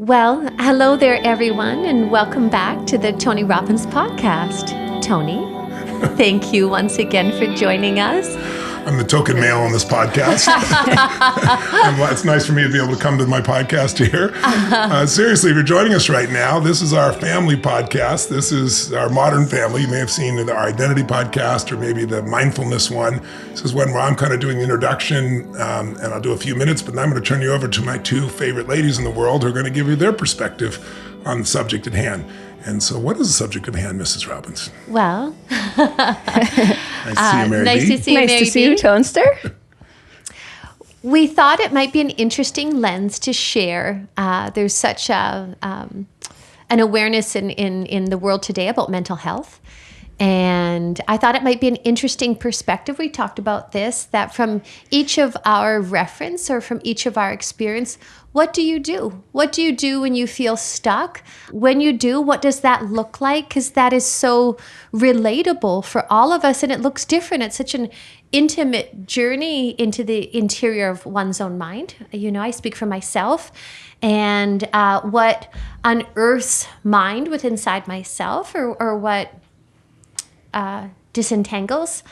Well, hello there, everyone, and welcome back to the Tony Robbins Podcast. Tony, thank you once again for joining us. I'm the token male on this podcast. It's nice for me to be able to come to my podcast here. Seriously, if you're joining us right now, this is our family podcast. This is our modern family. You may have seen our identity podcast or maybe the mindfulness one. This is one where I'm kind of doing the introduction and I'll do a few minutes, but then I'm going to turn you over to my two favorite ladies in the world who are going to give you their perspective on the subject at hand. And so what is the subject at hand, Mrs. Robbins? Well, nice to see you, Mary nice B. to see you, Mary Nice to see B. you, Tonester. We thought it might be an interesting lens to share. There's such an awareness in the world today about mental health. And I thought it might be an interesting perspective. We talked about this, that from each of our reference or from each of our experience, what do you do? What do you do when you feel stuck? When you do, what does that look like? Because that is so relatable for all of us and it looks different. It's such an intimate journey into the interior of one's own mind. You know, I speak for myself and what unearths mind within inside myself or what disentangles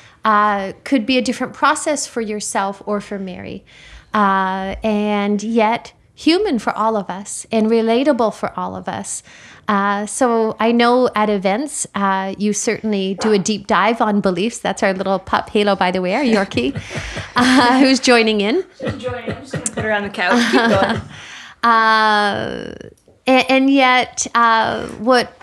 could be a different process for yourself or for Mary. And yet human for all of us and relatable for all of us. So I know at events, you certainly do a deep dive on beliefs. That's our little pup, Halo, by the way, our Yorkie, who's joining in. She's joining. I'm just going to put her on the couch. Keep going. And yet what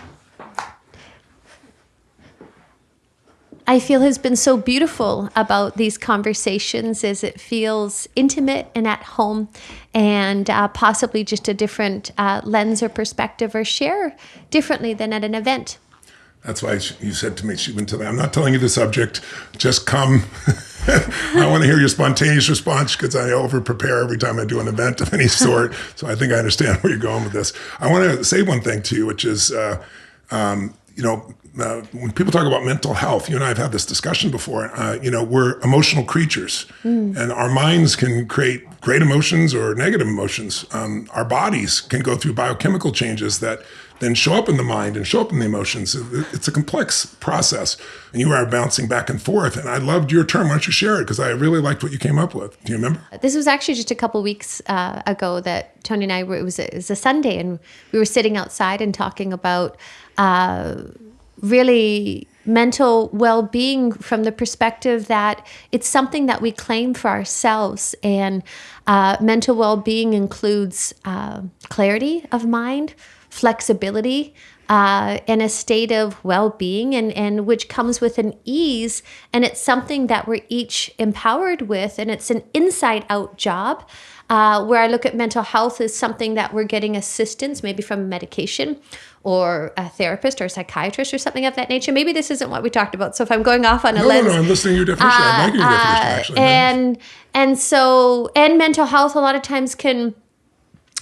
I feel has been so beautiful about these conversations is it feels intimate and at home and possibly just a different lens or perspective or share differently than at an event. That's why you said to me, she went to me, I'm not telling you the subject, just come. I want to hear your spontaneous response because I over-prepare every time I do an event of any sort. So I think I understand where you're going with this. I want to say one thing to you, which is, when people talk about mental health, you and I have had this discussion before, we're emotional creatures and our minds can create great emotions or negative emotions. Our bodies can go through biochemical changes that then show up in the mind and show up in the emotions. It's a complex process and you are bouncing back and forth. And I loved your term. Why don't you share it? Because I really liked what you came up with. Do you remember? This was actually just a couple weeks ago that Tony and I it was a Sunday and we were sitting outside and talking about really mental well-being from the perspective that it's something that we claim for ourselves. And mental well-being includes clarity of mind, flexibility, and a state of well-being, and which comes with an ease. And it's something that we're each empowered with, and it's an inside-out job. Where I look at mental health as something that we're getting assistance, maybe from medication or a therapist or a psychiatrist or something of that nature. Maybe this isn't what we talked about. So if I'm going off on a lens. No, I'm listening to your definition. I like your definition, actually. And mental health a lot of times can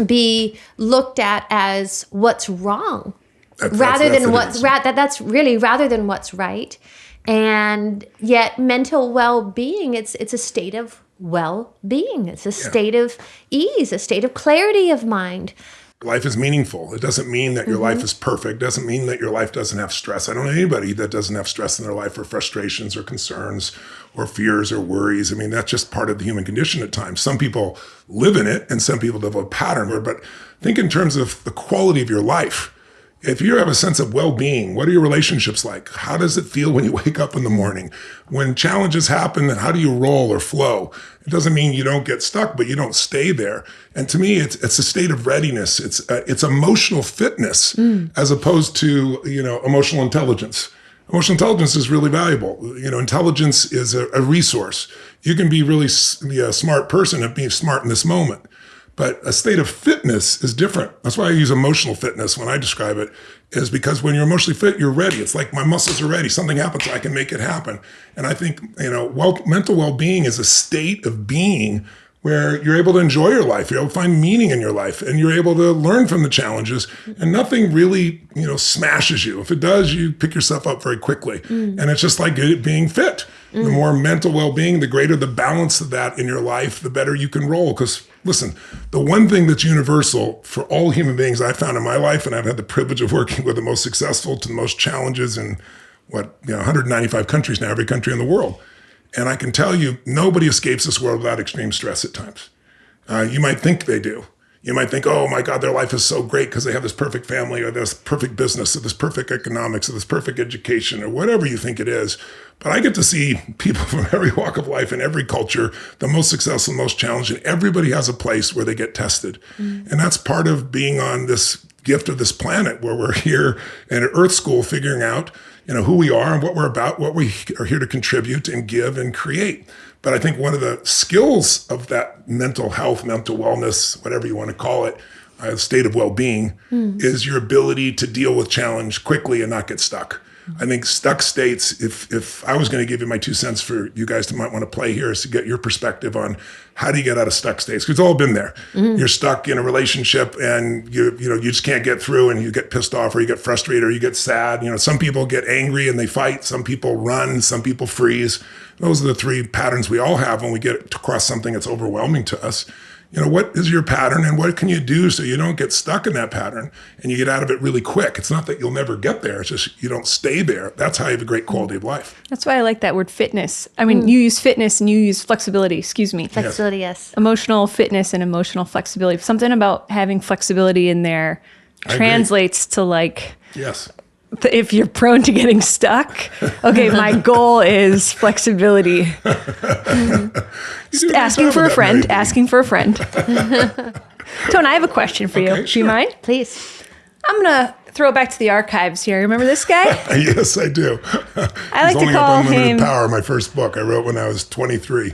be looked at as what's wrong rather than what's right. And yet mental well-being, it's a state of well-being. It's a state of ease, a state of clarity of mind. Life is meaningful. It doesn't mean that your life is perfect. It doesn't mean that your life doesn't have stress. I don't know anybody that doesn't have stress in their life or frustrations or concerns or fears or worries. I mean, that's just part of the human condition at times. Some people live in it and some people develop a pattern. But think in terms of the quality of your life. If you have a sense of well-being, what are your relationships like? How does it feel when you wake up in the morning? When challenges happen, how do you roll or flow? It doesn't mean you don't get stuck, but you don't stay there. And to me, it's a state of readiness. It's emotional fitness as opposed to, emotional intelligence. Emotional intelligence is really valuable. Intelligence is a resource. You can be a smart person and be smart in this moment. But a state of fitness is different. That's why I use emotional fitness when I describe it, is because when you're emotionally fit, you're ready. It's like my muscles are ready. Something happens, I can make it happen. And I think, mental well-being is a state of being where you're able to enjoy your life, you're able to find meaning in your life, and you're able to learn from the challenges, and nothing really, smashes you. If it does, you pick yourself up very quickly. And it's just like being fit. The more mental well-being, the greater the balance of that in your life, the better you can roll, because listen, the one thing that's universal for all human beings I found in my life, and I've had the privilege of working with the most successful to the most challenges in 195 countries now, every country in the world. And I can tell you, nobody escapes this world without extreme stress at times. You might think they do. You might think, oh my God, their life is so great because they have this perfect family or this perfect business or this perfect economics or this perfect education or whatever you think it is. But I get to see people from every walk of life and every culture, the most successful, most challenging. Everybody has a place where they get tested. And that's part of being on this gift of this planet where we're here in an Earth school figuring out, who we are and what we're about, what we are here to contribute and give and create. But I think one of the skills of that mental health, mental wellness, whatever you want to call it, state of well-being, is your ability to deal with challenge quickly and not get stuck. I think stuck states, if I was going to give you my 2 cents for you guys to might want to play here, is to get your perspective on how do you get out of stuck states? Because it's all been there. You're stuck in a relationship and you just can't get through and you get pissed off or you get frustrated or you get sad. Some people get angry and they fight. Some people run. Some people freeze. Those are the 3 patterns we all have when we get across something that's overwhelming to us. What is your pattern and what can you do so you don't get stuck in that pattern and you get out of it really quick? It's not that you'll never get there. It's just you don't stay there. That's how you have a great quality of life. That's why I like that word fitness. I mean, you use fitness and you use flexibility, Flexibility, yes. Emotional fitness and emotional flexibility. Something about having flexibility in there translates to yes. If you're prone to getting stuck, okay, my goal is flexibility. Asking for a friend. Tone, I have a question for you. Okay, Do sure. you mind? Please. I'm going to throw it back to the archives here. Remember this guy? Yes, I do. I like to call him Power, my first book I wrote when I was 23.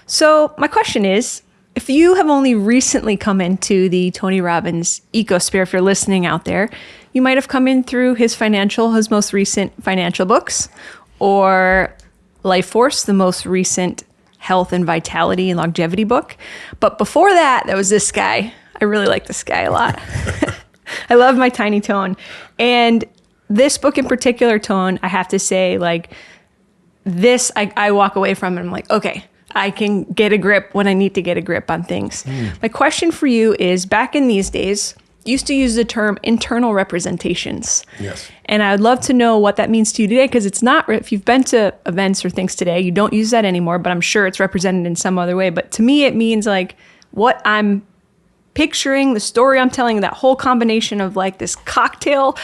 So my question is, if you have only recently come into the Tony Robbins ecosphere, if you're listening out there, you might have come in through his most recent financial books, or Life Force, the most recent health and vitality and longevity book. But before that, there was this guy. I really like this guy a lot. I love my tiny Tone. And this book in particular, Tone, I have to say, this, I walk away from and I'm like, okay, I can get a grip when I need to get a grip on things. My question for you is, back in these days, used to use the term internal representations. Yes. And I'd love to know what that means to you today, because it's not, if you've been to events or things today, you don't use that anymore, but I'm sure it's represented in some other way. But to me, it means what I'm picturing, the story I'm telling, that whole combination of this cocktail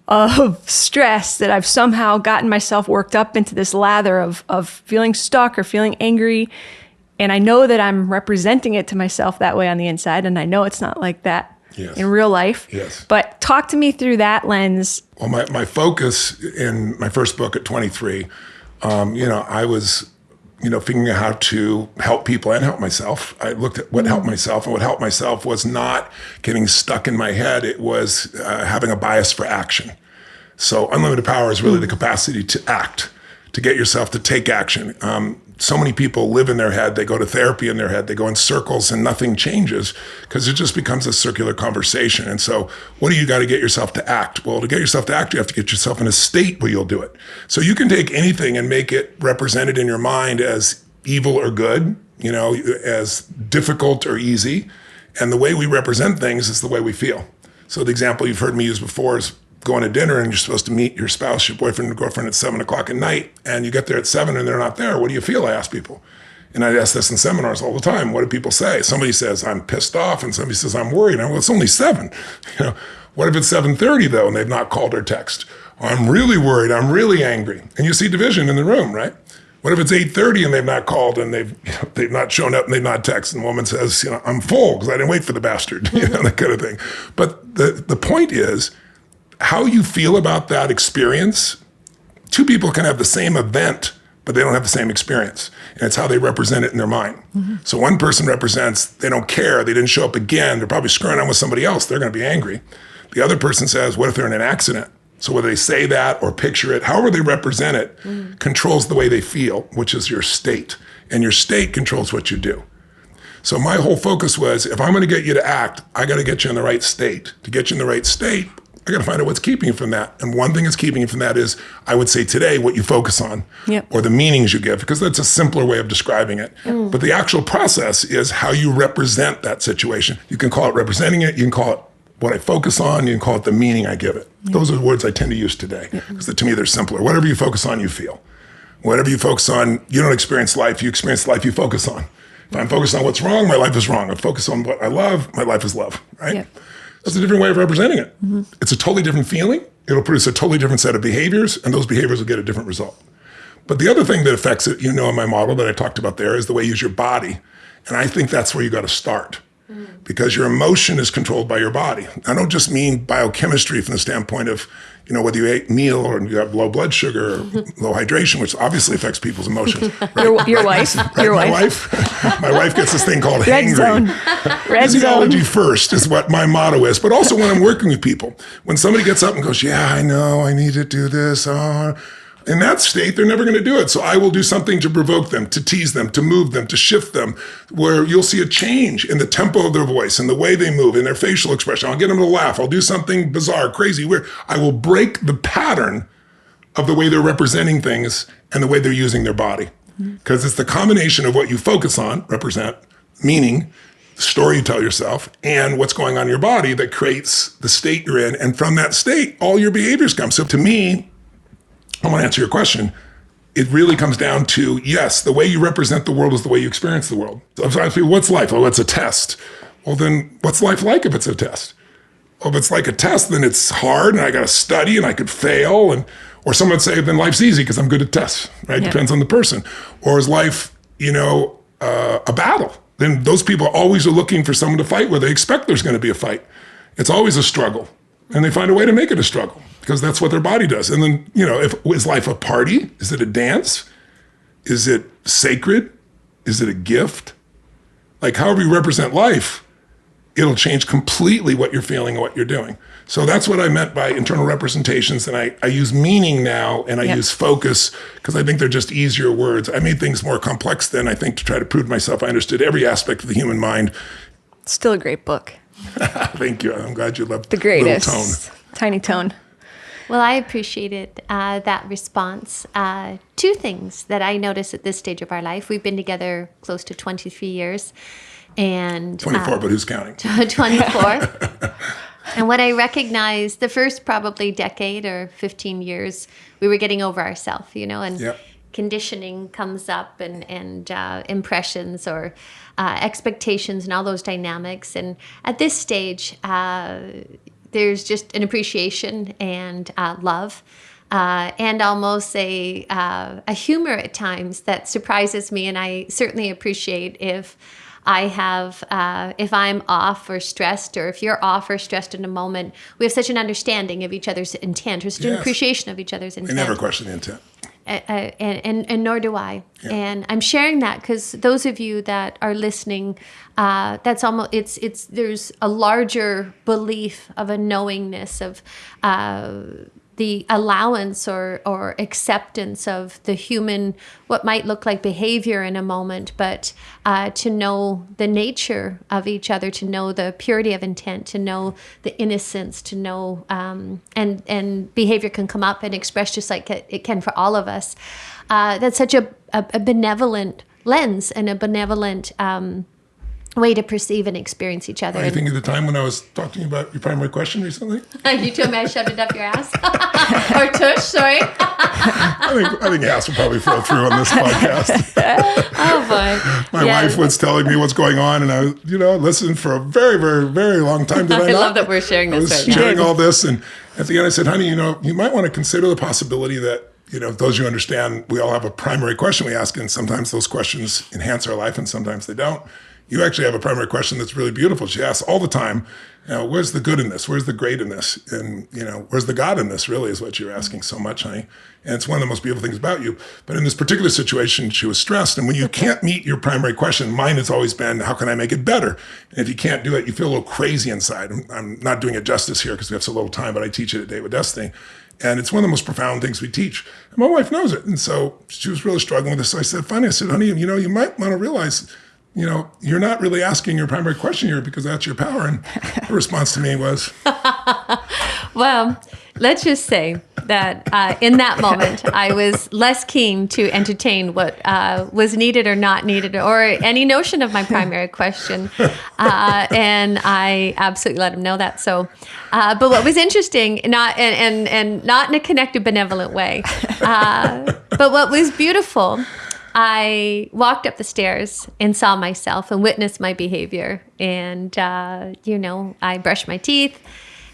of stress that I've somehow gotten myself worked up into this lather of feeling stuck or feeling angry. And I know that I'm representing it to myself that way on the inside. And I know it's not like that in real life. Yes. But talk to me through that lens. Well, my focus in my first book at 23, I was, figuring out how to help people and help myself. I looked at what helped myself, and what helped myself was not getting stuck in my head. It was having a bias for action. So unlimited power is really the capacity to act, to get yourself to take action. So many people live in their head. They go to therapy in their head. They go in circles and nothing changes because it just becomes a circular conversation. And so what do you got to get yourself to act? Well, to get yourself to act, you have to get yourself in a state where you'll do it. So you can take anything and make it represented in your mind as evil or good, as difficult or easy. And the way we represent things is the way we feel. So the example you've heard me use before is going to dinner and you're supposed to meet your spouse, your boyfriend or girlfriend at 7:00 at night, and you get there at 7 and they're not there. What do you feel? I ask people. And I ask this in seminars all the time. What do people say? Somebody says, I'm pissed off, and somebody says, I'm worried. Well, it's only 7. What if it's 7:30 though, and they've not called or text? I'm really worried. I'm really angry. And you see division in the room, right? What if it's 8:30 and they've not called and they've not shown up and they've not texted? And the woman says, I'm full because I didn't wait for the bastard, that kind of thing. But the point is, how you feel about that experience. Two people can have the same event, but they don't have the same experience. And it's how they represent it in their mind. Mm-hmm. So one person represents, they don't care, they didn't show up again, they're probably screwing on with somebody else, they're going to be angry. The other person says, what if they're in an accident? So whether they say that or picture it, however they represent it, controls the way they feel, which is your state. And your state controls what you do. So my whole focus was, if I'm going to get you to act, I got to get you in the right state. To get you in the right state, I got to find out what's keeping you from that. And one thing that's keeping you from that is, I would say today, what you focus on or the meanings you give, because that's a simpler way of describing it. But the actual process is how you represent that situation. You can call it representing it. You can call it what I focus on. You can call it the meaning I give it. Those are the words I tend to use today because to me, they're simpler. Whatever you focus on, you feel. Whatever you focus on, you don't experience life. You experience life you focus on. If I'm focused on what's wrong, my life is wrong. If I focus on what I love, my life is love, right? That's a different way of representing it. It's a totally different feeling. It'll produce a totally different set of behaviors, and those behaviors will get a different result. But the other thing that affects it, in my model that I talked about there, is the way you use your body. And I think that's where you got to start. Because your emotion is controlled by your body. I don't just mean biochemistry from the standpoint of, whether you ate meal or you have low blood sugar or low hydration, which obviously affects people's emotions. Right? Your wife. My wife gets this thing called Red hangry. zone. Physiology first is what my motto is. But also when I'm working with people, when somebody gets up and goes, yeah, I know, I need to do this. In that state, they're never going to do it. So I will do something to provoke them, to tease them, to move them, to shift them, where you'll see a change in the tempo of their voice and the way they move, in their facial expression. I'll get them to laugh. I'll do something bizarre, crazy, weird. I will break the pattern of the way they're representing things and the way they're using their body. Because it's the combination of what you focus on, represent, meaning, the story you tell yourself, and what's going on in your body that creates the state you're in. And from that state, all your behaviors come. So to me, I want to answer your question. It really comes down to, yes, the way you represent the world is the way you experience the world. So if I ask people, what's life? Oh, it's a test. Well, then what's life like if it's a test? Well, if it's like a test, then it's hard and I got to study and I could fail. Or someone would say, then life's easy because I'm good at tests, right? Depends on the person. Or is life, a battle? Then those people always are looking for someone to fight where they expect there's going to be a fight. It's always a struggle. And they find a way to make it a struggle because that's what their body does. And then, is life a party? Is it a dance? Is it sacred? Is it a gift? Like however you represent life, it'll change completely what you're feeling and what you're doing. So that's what I meant by internal representations. And I use meaning now and I use focus because I think they're just easier words. I made things more complex then, I think, to try to prove to myself I understood every aspect of the human mind. Still a great book. Thank you. I'm glad you loved the greatest. Little tone. Tiny tone. Well, I appreciated that response. Two things that I noticed at this stage of our life. We've been together close to 23 years. And 24, but who's counting? 24. And what I recognized, the first probably decade or 15 years, we were getting over ourselves, and conditioning comes up and impressions or expectations and all those dynamics. And at this stage, there's just an appreciation and love and almost a humor at times that surprises me. And I certainly appreciate if I'm off or stressed, or if you're off or stressed in a moment, we have such an understanding of each other's intent, or such an appreciation of each other's intent. I never question the intent. And nor do I. Yeah. And I'm sharing that because those of you that are listening, that's almost there's a larger belief of a knowingness of the allowance or acceptance of the human, what might look like behavior in a moment, but to know the nature of each other, to know the purity of intent, to know the innocence, to know, and behavior can come up and express just like it can for all of us. That's such a benevolent lens and a benevolent way to perceive and experience each other. Are you thinking of the time when I was talking about your primary question recently? You told me I shoved it up your ass? Or tush, sorry. I think ass will probably flow through on this podcast. Oh, boy. My wife was telling me what's going on, and I was, listened for a very, very, very long time. Did I not? Love that we're sharing this right now. I was sharing all this, and at the end I said, honey, you might want to consider the possibility that, those you understand, we all have a primary question we ask, and sometimes those questions enhance our life, and sometimes they don't. You actually have a primary question that's really beautiful. She asks all the time, where's the good in this? Where's the great in this? And, where's the God in this really is what you're asking so much, honey. And it's one of the most beautiful things about you. But in this particular situation, she was stressed. And when you can't meet your primary question, mine has always been, how can I make it better? And if you can't do it, you feel a little crazy inside. I'm not doing it justice here because we have so little time, but I teach it at Date with Destiny. And it's one of the most profound things we teach. And my wife knows it. And so she was really struggling with this. So I said, finally, honey, you might want to realize, you're not really asking your primary question here because that's your power. And her response to me was, Well, let's just say that in that moment, I was less keen to entertain what was needed or not needed, or any notion of my primary question. And I absolutely let him know that. So, but what was interesting, not and not in a connected, benevolent way, but what was beautiful, I walked up the stairs and saw myself and witnessed my behavior. And, I brushed my teeth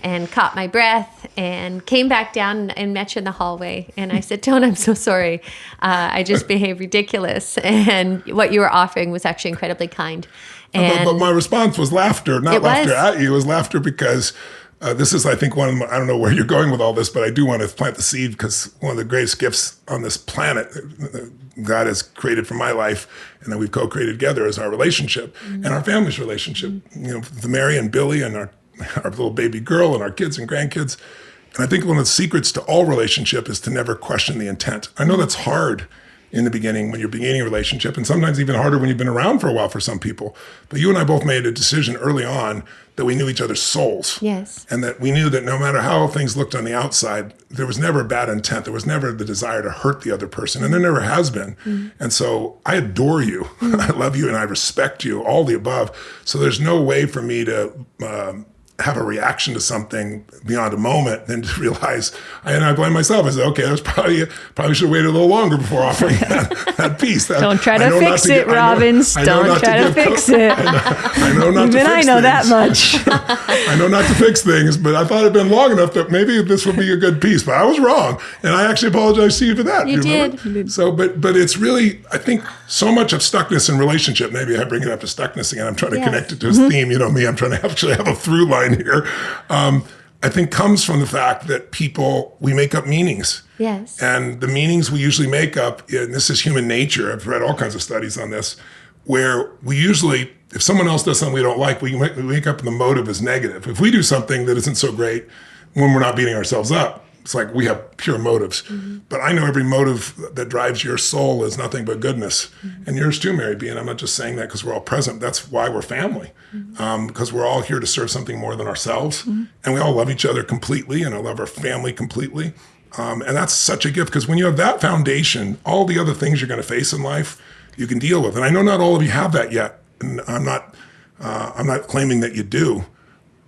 and caught my breath and came back down and met you in the hallway. And I said, Tone, I'm so sorry. I just behaved ridiculous. And what you were offering was actually incredibly kind. And but my response was laughter, not laughter at you. It was laughter because this is, I think, I don't know where you're going with all this, but I do want to plant the seed because one of the greatest gifts on this planet God has created for my life and that we've co-created together is our relationship and our family's relationship. The Mary and Billy and our little baby girl and our kids and grandkids. And I think one of the secrets to all relationship is to never question the intent. I know that's hard in the beginning when you're beginning a relationship, and sometimes even harder when you've been around for a while for some people. But you and I both made a decision early on that we knew each other's souls. Yes. And that we knew that no matter how things looked on the outside, there was never bad intent. There was never the desire to hurt the other person, and there never has been. Mm-hmm. And so I adore you. Mm-hmm. I love you and I respect you, all the above. So there's no way for me to have a reaction to something beyond a moment, then to realize, and I blame myself. I said, okay, that's probably should have waited a little longer before offering that piece. Don't try to fix it, Robbins. Don't try to fix it. I know not to fix things. Even I know that much. I know not to fix things, but I thought it'd been long enough that maybe this would be a good piece. But I was wrong, and I actually apologize to you for that. You did. So, but it's really, I think, so much of stuckness in relationship. Maybe I bring it up to stuckness again. I'm trying to connect it to his theme. You know me. I'm trying to actually have a through line here, I think comes from the fact that we make up meanings. Yes. And the meanings we usually make up, and this is human nature, I've read all kinds of studies on this, where we usually, if someone else does something we don't like, we make up the motive as negative. If we do something that isn't so great, when we're not beating ourselves up, it's like we have pure motives. Mm-hmm. But I know every motive that drives your soul is nothing but goodness. Mm-hmm. And yours too, Mary B. And I'm not just saying that because we're all present. That's why we're family. Mm-hmm. Because we're all here to serve something more than ourselves. Mm-hmm. And we all love each other completely. And I love our family completely. And that's such a gift because when you have that foundation, all the other things you're going to face in life, you can deal with. And I know not all of you have that yet. And I'm not claiming that you do.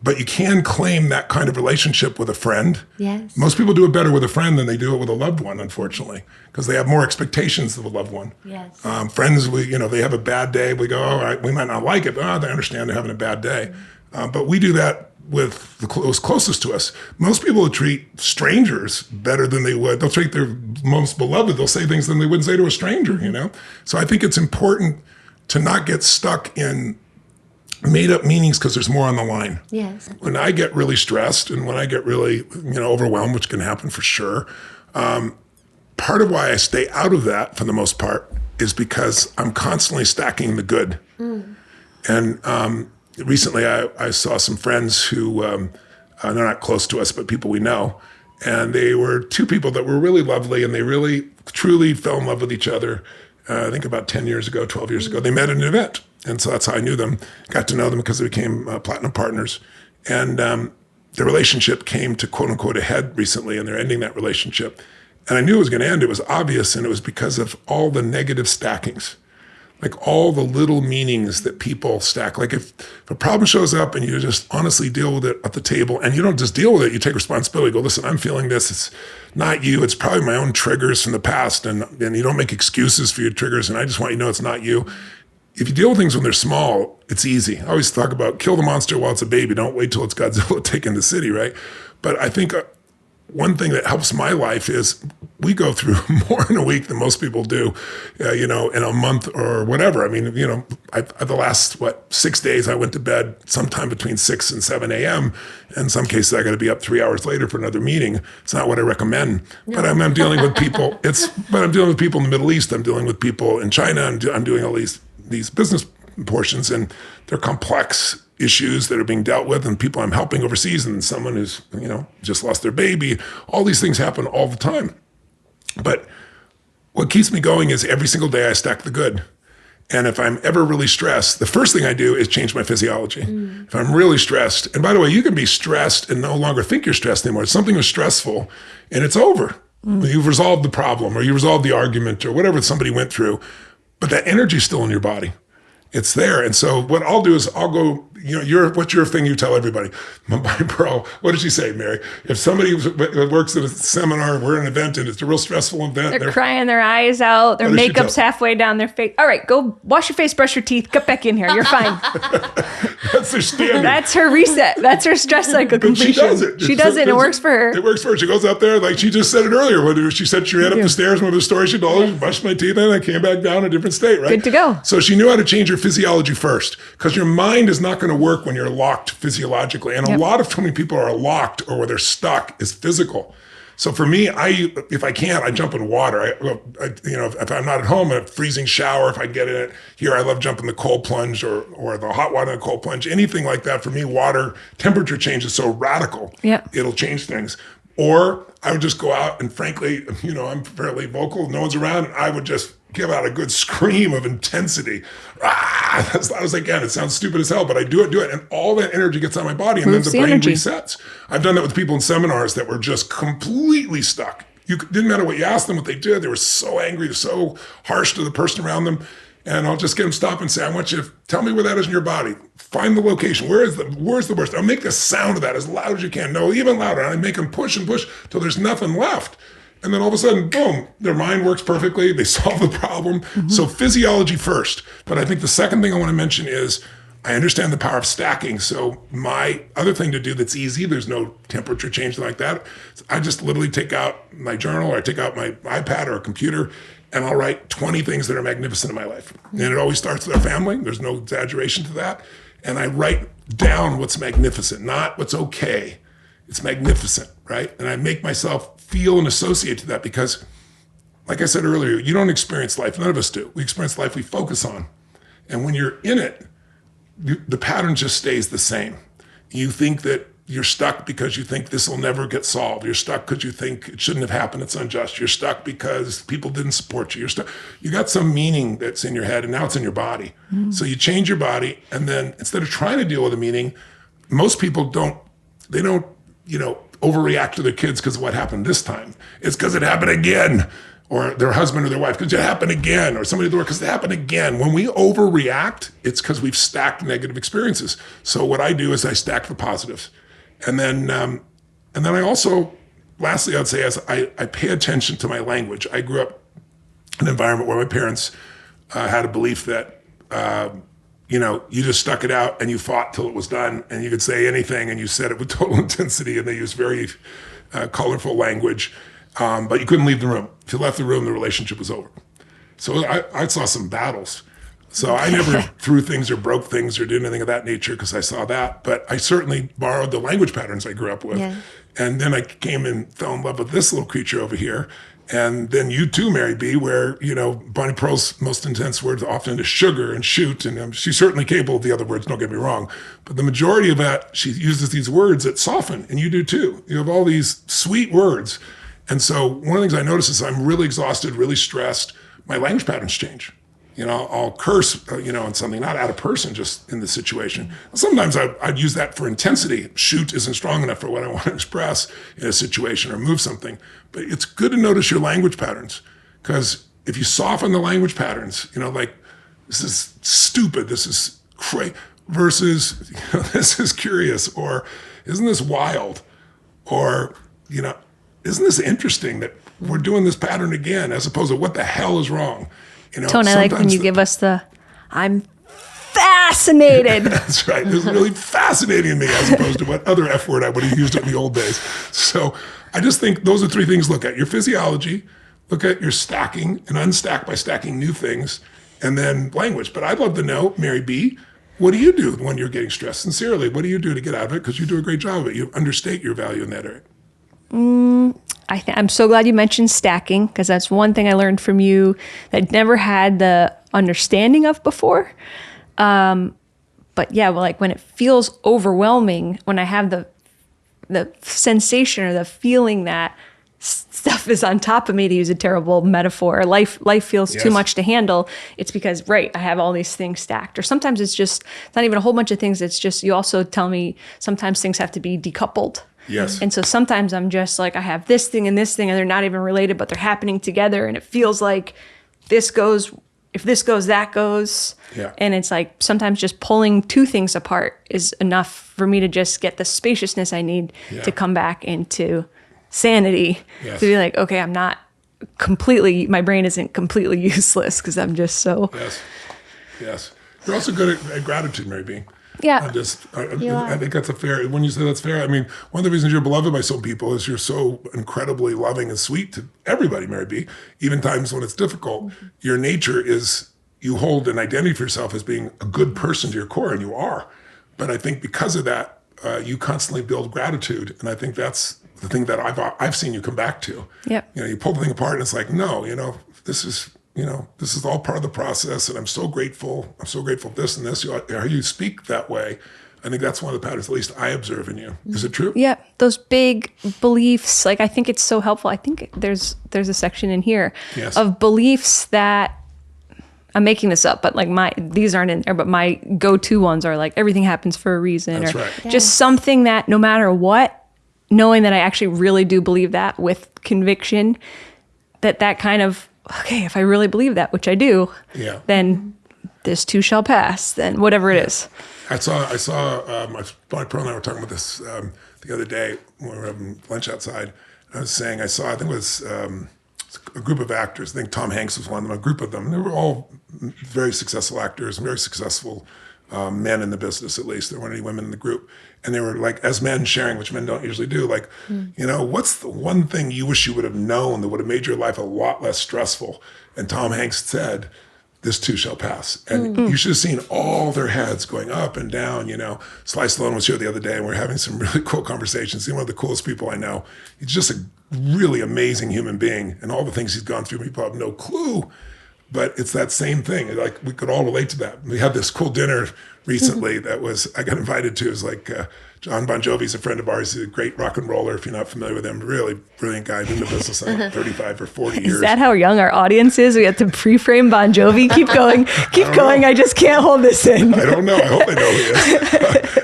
But you can claim that kind of relationship with a friend. Yes. Most people do it better with a friend than they do it with a loved one, unfortunately, because they have more expectations of a loved one. Yes. Friends, they have a bad day. We go, all right, we might not like it, but they understand they're having a bad day. Mm-hmm. But we do that with those closest to us. Most people will treat strangers better than they would. They'll treat their most beloved. They'll say things than they wouldn't say to a stranger, So I think it's important to not get stuck in made up meanings because there's more on the line. Yes. When I get really stressed and when I get really, overwhelmed, which can happen for sure, part of why I stay out of that for the most part is because I'm constantly stacking the good. Mm. And recently I saw some friends who, they're not close to us, but people we know. And they were two people that were really lovely and they really, truly fell in love with each other. I think about 10 years ago, 12 years ago, they met at an event. And so that's how I knew them, got to know them because they became platinum partners. And their relationship came to quote unquote a head recently and they're ending that relationship. And I knew it was going to end. It was obvious. And it was because of all the negative stackings, like all the little meanings that people stack. Like if a problem shows up and you just honestly deal with it at the table and you don't just deal with it, you take responsibility, go, listen, I'm feeling this. It's not you. It's probably my own triggers from the past. And you don't make excuses for your triggers. And I just want you to know it's not you. If you deal with things when they're small, it's easy. I always talk about kill the monster while it's a baby. Don't wait till it's Godzilla taking the city, right? But I think one thing that helps my life is we go through more in a week than most people do, in a month or whatever. I mean, the last, 6 days I went to bed sometime between 6 and 7 a.m. In some cases, I got to be up 3 hours later for another meeting. It's not what I recommend. No. But I'm dealing with people. I'm dealing with people in the Middle East. I'm dealing with people in China. I'm doing all these business portions, and they're complex issues that are being dealt with, and people I'm helping overseas, and someone who's just lost their baby. All these things happen all the time. But what keeps me going is every single day I stack the good. And if I'm ever really stressed, the first thing I do is change my physiology. If I'm really stressed, and by the way, you can be stressed and no longer think you're stressed anymore. Something was stressful and it's over. You've resolved the problem or you resolved the argument or whatever somebody went through, but that energy's still in your body. It's there. And so what I'll do is I'll go, what's your thing you tell everybody? My Pearl, what did she say, Mary? If somebody works at a seminar, we're at an event and it's a real stressful event. They're crying their eyes out. Their makeup's halfway down their face. All right, go wash your face, brush your teeth, get back in here. You're fine. That's their standard. That's her reset. That's her stress cycle completion. She does it. She does it and it works for her. It works for her. She goes out there, like she just said it earlier, when she said she ran up the stairs, one of the stories she told her, brushed my teeth, and I came back down a different state, right? Good to go. So she knew how to change her physiology first, because your mind is not going to work when you're locked physiologically. And a lot of when people are locked or where they're stuck is physical. So for me, if I can't, I jump in water. If I'm not at home, a freezing shower, if I get in it here, I love jumping the cold plunge or the hot water and the cold plunge, anything like that. For me, water temperature change is so radical. Yeah. It'll change things. Or I would just go out and frankly, I'm fairly vocal, no one's around, and I would just give out a good scream of intensity. As loud as I can. It sounds stupid as hell, but I do it. And all that energy gets out of my body and then the brain resets. I've done that with people in seminars that were just completely stuck. It didn't matter what you asked them, what they did. They were so angry, so harsh to the person around them. And I'll just get them stop and say, I want you to tell me where that is in your body. Find the location. Where's the worst? I'll make the sound of that as loud as you can. No, even louder. And I make them push and push till there's nothing left. And then all of a sudden, boom, their mind works perfectly. They solve the problem. So physiology first. But I think the second thing I want to mention is I understand the power of stacking. So my other thing to do that's easy, there's no temperature change like that. I just literally take out my journal or I take out my iPad or a computer and I'll write 20 things that are magnificent in my life. And it always starts with our family. There's no exaggeration to that. And I write down what's magnificent, not what's okay. It's magnificent, right? And I make myself feel and associate to that because, like I said earlier, you don't experience life. None of us do. We experience life we focus on. And when you're in it, the pattern just stays the same. You think that you're stuck because you think this will never get solved. You're stuck because you think it shouldn't have happened. It's unjust. You're stuck because people didn't support you. You're stuck. You got some meaning that's in your head and now it's in your body. So you change your body. And then instead of trying to deal with the meaning, most people don't overreact to their kids because of what happened this time. It's because it happened again. Or their husband or their wife, because it happened again. Or somebody at the work, because it happened again. When we overreact, it's because we've stacked negative experiences. So what I do is I stack the positives. And then I also, lastly, I'd say is I pay attention to my language. I grew up in an environment where my parents had a belief that, you just stuck it out and you fought till it was done and you could say anything and you said it with total intensity and they used very colorful language, but you couldn't leave the room. If you left the room, the relationship was over. So I saw some battles. So I never threw things or broke things or did anything of that nature because I saw that. But I certainly borrowed the language patterns I grew up with. Yeah. And then I came and fell in love with this little creature over here. And then you too, Mary B, where, Bonnie Pearl's most intense words often is sugar and shoot. And she's certainly capable of the other words, don't get me wrong. But the majority of that, she uses these words that soften. And you do too. You have all these sweet words. And so one of the things I notice is I'm really exhausted, really stressed. My language patterns change. I'll curse, on something, not at a person, just in the situation. Sometimes I'd use that for intensity. Shoot isn't strong enough for what I want to express in a situation or move something. But it's good to notice your language patterns because if you soften the language patterns, like this is stupid, this is crazy, versus this is curious, or isn't this wild, or isn't this interesting that we're doing this pattern again, as opposed to what the hell is wrong. Tone, I like when you give us I'm fascinated. That's right. This is really fascinating to me as opposed to what other F word I would have used in the old days. So I just think those are three things. Look at your physiology, look at your stacking and unstack by stacking new things, and then language. But I'd love to know, Mary B, what do you do when you're getting stressed? Sincerely, what do you do to get out of it? Because you do a great job of it. You understate your value in that area. I'm so glad you mentioned stacking because that's one thing I learned from you that I'd never had the understanding of before. But yeah, when it feels overwhelming, when I have the sensation or the feeling that stuff is on top of me, to use a terrible metaphor. Life feels too much to handle. It's because, right, I have all these things stacked. Or sometimes it's not even a whole bunch of things. It's just, you also tell me sometimes things have to be decoupled. Yes. And so sometimes I'm just like, I have this thing, and they're not even related, but they're happening together. And it feels like this goes, if this goes, that goes. Yeah. And it's like sometimes just pulling two things apart is enough for me to just get the spaciousness I need to come back into sanity. Yes. To be like, okay, I'm not completely, my brain isn't completely useless because I'm just so. Yes. You're also good at gratitude, Mary B. Yeah. I think that's when you say that's fair, I mean, one of the reasons you're beloved by some people is you're so incredibly loving and sweet to everybody, Mary B. Even times when it's difficult, your nature is, you hold an identity for yourself as being a good person to your core, and you are. But I think because of that, you constantly build gratitude. And I think that's the thing that I've seen you come back to. Yep. You pull the thing apart and it's like, no, this is all part of the process, and I'm so grateful. I'm so grateful for this and this. How you speak that way, I think that's one of the patterns, at least I observe in you. Is it true? Yeah, those big beliefs. Like, I think it's so helpful. I think there's a section in here of beliefs that, I'm making this up, but like these aren't in there, but my go-to ones are like, everything happens for a reason. That's or right. Just something that no matter what, knowing that I actually really do believe that with conviction, that kind of, okay, if I really believe that, which I do, then this too shall pass, then whatever it is. I saw, my Pearl and I were talking about this the other day when we were having lunch outside. I was saying, I think it was a group of actors. I think Tom Hanks was one of them, a group of them. They were all very successful actors and very successful men in the business, at least. There weren't any women in the group. And they were like, as men sharing, which men don't usually do, like, what's the one thing you wish you would have known that would have made your life a lot less stressful? And Tom Hanks said, this too shall pass. And you should have seen all their heads going up and down. Sly Stallone was here the other day, and we were having some really cool conversations. He's one of the coolest people I know. He's just a really amazing human being, and all the things he's gone through, people have no clue. But it's that same thing. Like, we could all relate to that. We had this cool dinner recently I got invited to. It was like John Bon Jovi's a friend of ours. He's a great rock and roller, if you're not familiar with him. Really brilliant guy, been in the business like 35 or 40 years. Is that how young our audience is? We have to pre-frame Bon Jovi. Keep going. I just can't hold this in. I don't know. I hope they know who he is.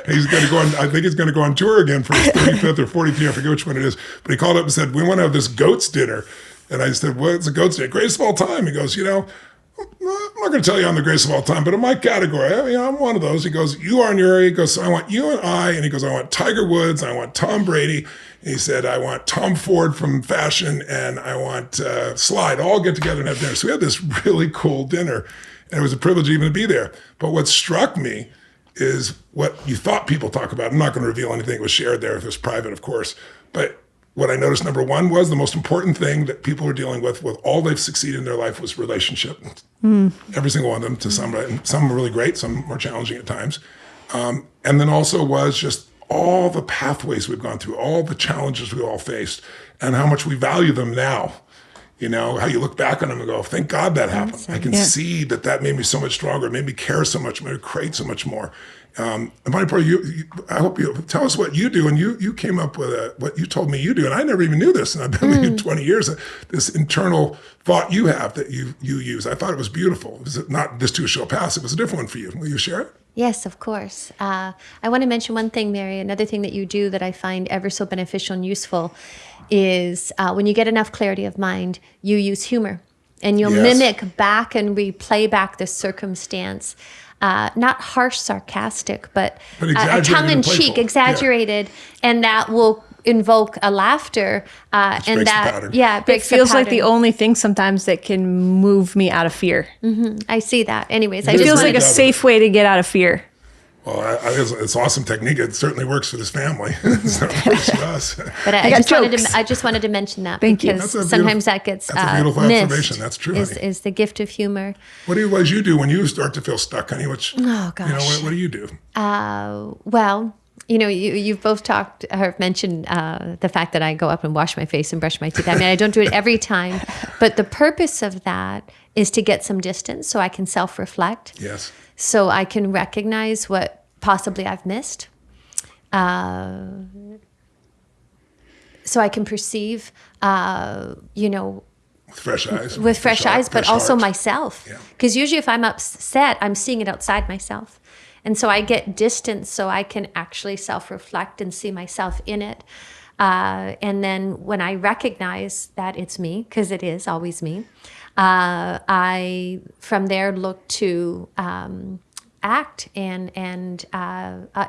He's going to go on, I think he's going to go on tour again for his 35th or 40th, I forget which one it is. But he called up and said, we want to have this goats dinner. And I said, what's a goat's dinner? Greatest of all time. He goes, I'm not going to tell you I'm the greatest of all time, but in my category, I'm one of those. He goes, you are in your area. He goes, so I want you and I. And he goes, I want Tiger Woods. I want Tom Brady. And he said, I want Tom Ford from fashion, and I want Slide. All get together and have dinner. So we had this really cool dinner, and it was a privilege even to be there. But what struck me is what you thought people talk about. I'm not going to reveal anything. It was shared there. It was private, of course. But what I noticed, number one, was the most important thing that people were dealing with all they've succeeded in their life was relationship. Every single one of them, to some were really great, some more challenging at times. And then also was just all the pathways we've gone through, all the challenges we all faced, and how much we value them now. How you look back on them and go, thank God that happened. I can see that made me so much stronger, it made me care so much, made me create so much more. And my part, I hope you tell us what you do. And you came up with what you told me you do. And I never even knew this. And I've been with you 20 years. This internal thought you have that you use. I thought it was beautiful. It was not this too shall pass. It was a different one for you. Will you share it? Yes, of course. I want to mention one thing, Mary. Another thing that you do that I find ever so beneficial and useful is when you get enough clarity of mind, you use humor. And you'll mimic back and replay back the circumstance. Not harsh, sarcastic, but tongue-in-cheek, exaggerated, and that will invoke a laughter, and that it feels like the only thing sometimes that can move me out of fear. I see that. Anyways, it feels like a safe way to get out of fear. Well, it's awesome technique. It certainly works for this family. So it works for us. But I just wanted to mention that because sometimes that gets that's a beautiful missed. Observation. That's true. Is the gift of humor. What do you do when you start to feel stuck, honey? Oh gosh. What do you do? Well, you've both talked or mentioned the fact that I go up and wash my face and brush my teeth. I mean, I don't do it every time, but the purpose of that is to get some distance so I can self-reflect. Yes. So I can recognize what possibly I've missed. So so I can perceive, With fresh eyes. with fresh eyes, but also heart. myself. Yeah. Because usually if I'm upset, I'm seeing it outside myself. And so I get distance so I can actually self-reflect and see myself in it. And then when I recognize that it's me, because it is always me, I from there look to act, and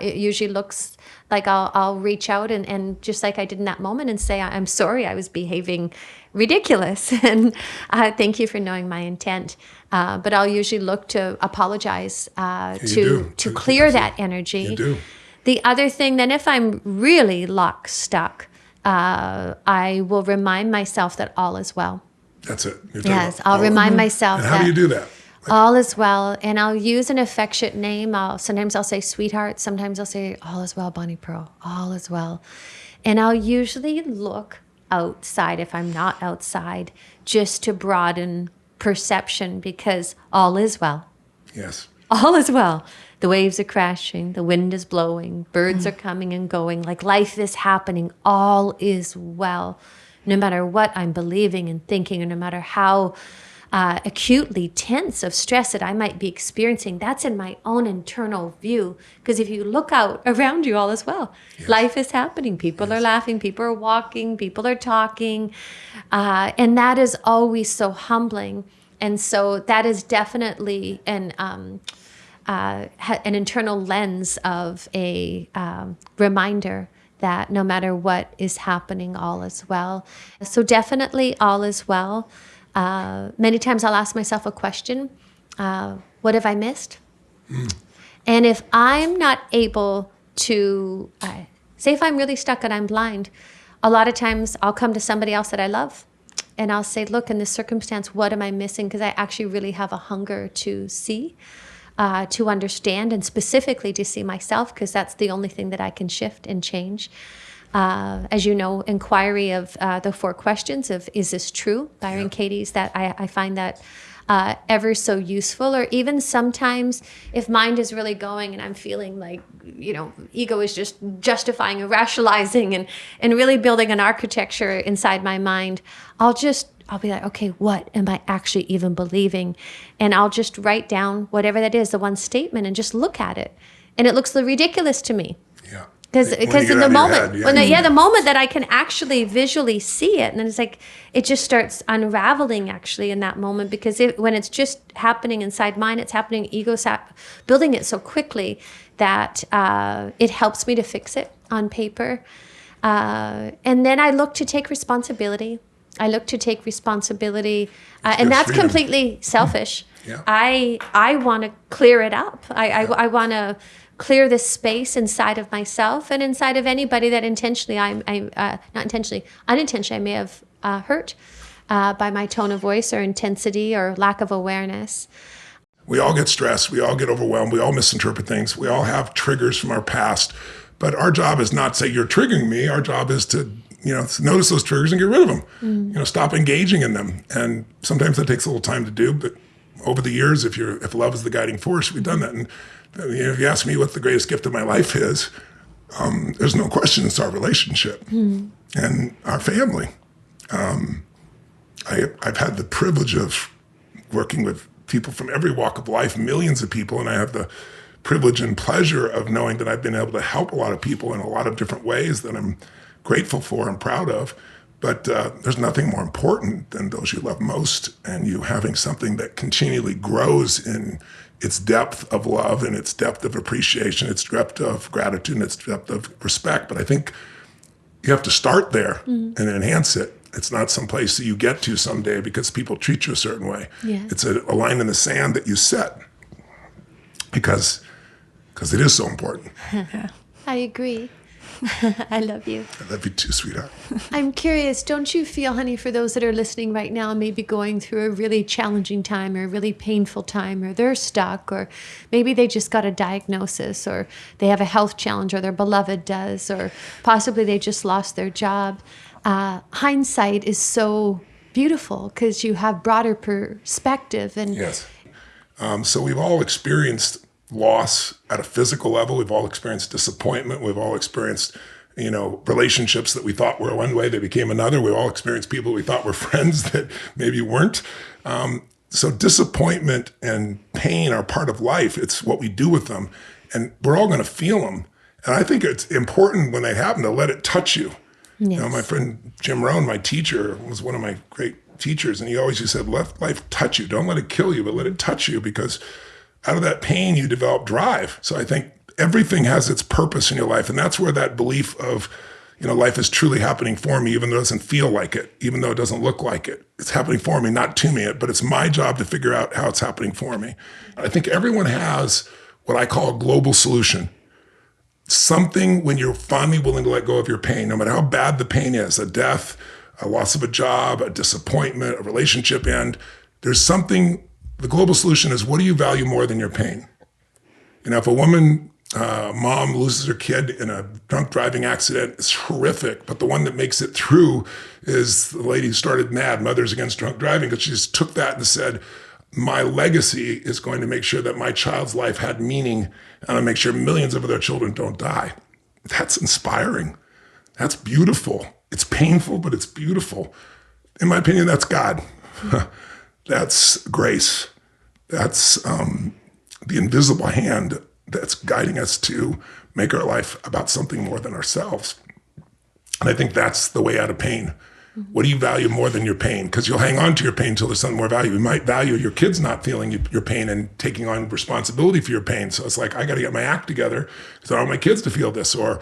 it usually looks like I'll reach out and just like I did in that moment and say, I'm sorry, I was behaving ridiculous, and thank you for knowing my intent. But I'll usually look to apologize to clear that energy. You do. The other thing, then, if I'm really stuck, I will remind myself that all is well. That's it. Yes, I'll remind myself and how do you do that? All is well, and I'll use an affectionate name. Sometimes I'll say sweetheart. Sometimes I'll say all is well, Bonnie Pearl. All is well. And I'll usually look outside if I'm not outside, just to broaden perception, because all is well. Yes. All is well. The waves are crashing. The wind is blowing. Birds are coming and going. Like life is happening. All is well. No matter what I'm believing and thinking, or no matter how acutely tense of stress that I might be experiencing, that's in my own internal view. Because if you look out around you, all is well. Yes. Life is happening. People are laughing. People are walking. People are talking. And that is always so humbling. And so that is definitely an internal lens of a reminder that no matter what is happening, all is well. So definitely all is well. Many times I'll ask myself a question, what have I missed? And if I'm not able to, say if I'm really stuck and I'm blind, a lot of times I'll come to somebody else that I love, and I'll say, look, in this circumstance, what am I missing? Because I actually really have a hunger to see, to understand, and specifically to see myself, because that's the only thing that I can shift and change. As you know, inquiry of the 4 questions of, is this true? Byron Katie's, that I find that ever so useful. Or even sometimes if mind is really going and I'm feeling like, ego is just justifying and rationalizing and really building an architecture inside my mind, I'll be like, okay, what am I actually even believing? And I'll just write down whatever that is, the one statement, and just look at it. And it looks ridiculous to me. Yeah. Because in the moment, the moment that I can actually visually see it, and then it's like, it just starts unraveling actually in that moment, because when it's just happening inside mine, it's happening, ego's building it so quickly that it helps me to fix it on paper. And then I look to take responsibility. And that's freedom. Completely selfish. Yeah. I want to clear it up. I want to clear this space inside of myself and inside of anybody that unintentionally I may have hurt by my tone of voice or intensity or lack of awareness. We all get stressed. We all get overwhelmed. We all misinterpret things. We all have triggers from our past. But our job is not to say, you're triggering me. Our job is to notice those triggers and get rid of them. Stop engaging in them. And sometimes that takes a little time to do. But over the years, if love is the guiding force, we've done that. And if you ask me what the greatest gift of my life is, there's no question it's our relationship and our family. I've had the privilege of working with people from every walk of life, millions of people, and I have the privilege and pleasure of knowing that I've been able to help a lot of people in a lot of different ways that I'm grateful for and proud of. But there's nothing more important than those you love most, and you having something that continually grows in its depth of love and its depth of appreciation, its depth of gratitude, and its depth of respect. But I think you have to start there and enhance it. It's not some place that you get to someday because people treat you a certain way. Yes. It's a line in the sand that you set because it is so important. I agree. I love you. I love you too, sweetheart. I'm curious, don't you feel, honey, for those that are listening right now, maybe going through a really challenging time or a really painful time, or they're stuck, or maybe they just got a diagnosis, or they have a health challenge, or their beloved does, or possibly they just lost their job. Hindsight is so beautiful because you have broader perspective. And yes. So we've all experienced loss at a physical level. We've all experienced disappointment. We've all experienced relationships that we thought were one way, they became another. We all experienced people we thought were friends that maybe weren't. So disappointment and pain are part of life. It's what we do with them, and we're all going to feel them. And I think it's important when they happen to let it touch you. Yes. My friend Jim Rohn, my teacher, was one of my great teachers, and he always said, let life touch you. Don't let it kill you, but let it touch you, because out of that pain, you develop drive. So I think everything has its purpose in your life, and that's where that belief of, life is truly happening for me, even though it doesn't feel like it, even though it doesn't look like it. It's happening for me, not to me, but it's my job to figure out how it's happening for me. I think everyone has what I call a global solution. Something when you're finally willing to let go of your pain, no matter how bad the pain is, a death, a loss of a job, a disappointment, a relationship end, there's something, the global solution is, what do you value more than your pain? If a woman, mom loses her kid in a drunk driving accident, it's horrific, but the one that makes it through is the lady who started MAD, Mothers Against Drunk Driving, because she just took that and said, my legacy is going to make sure that my child's life had meaning, and I'll make sure millions of other children don't die. That's inspiring. That's beautiful. It's painful, but it's beautiful. In my opinion, that's God. That's grace. That's the invisible hand that's guiding us to make our life about something more than ourselves. And I think that's the way out of pain. What do you value more than your pain? Because you'll hang on to your pain until there's something more value. You might value your kids not feeling your pain and taking on responsibility for your pain. So it's like, I got to get my act together because I don't want my kids to feel this. Or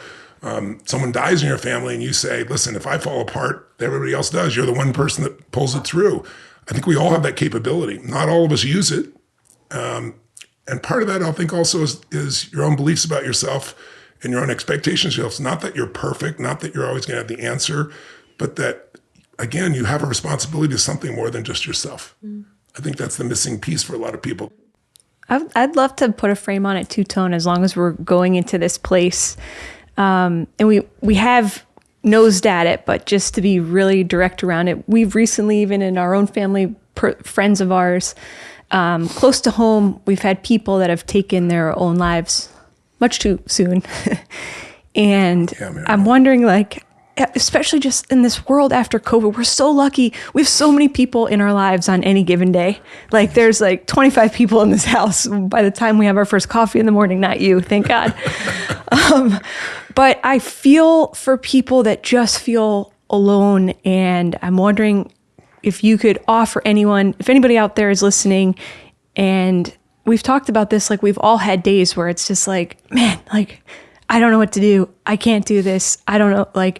someone dies in your family and you say, listen, if I fall apart, everybody else does. You're the one person that pulls it through. I think we all have that capability. Not all of us use it. And part of that, I think, also is your own beliefs about yourself and your own expectations of yourself. It's not that you're perfect, not that you're always going to have the answer, but that, again, you have a responsibility to something more than just yourself. I think that's the missing piece for a lot of people. I'd love to put a frame on it too, Tone, as long as we're going into this place. And we have nosed at it, but just to be really direct around it, we've recently, even in our own family, friends of ours, close to home, we've had people that have taken their own lives much too soon. And I'm wondering, especially just in this world after COVID, we're so lucky. We have so many people in our lives on any given day. There's 25 people in this house by the time we have our first coffee in the morning, not you, thank God. But I feel for people that just feel alone. And I'm wondering if you could offer anyone, if anybody out there is listening, and we've talked about this, we've all had days where it's just man, I don't know what to do. I can't do this. I don't know,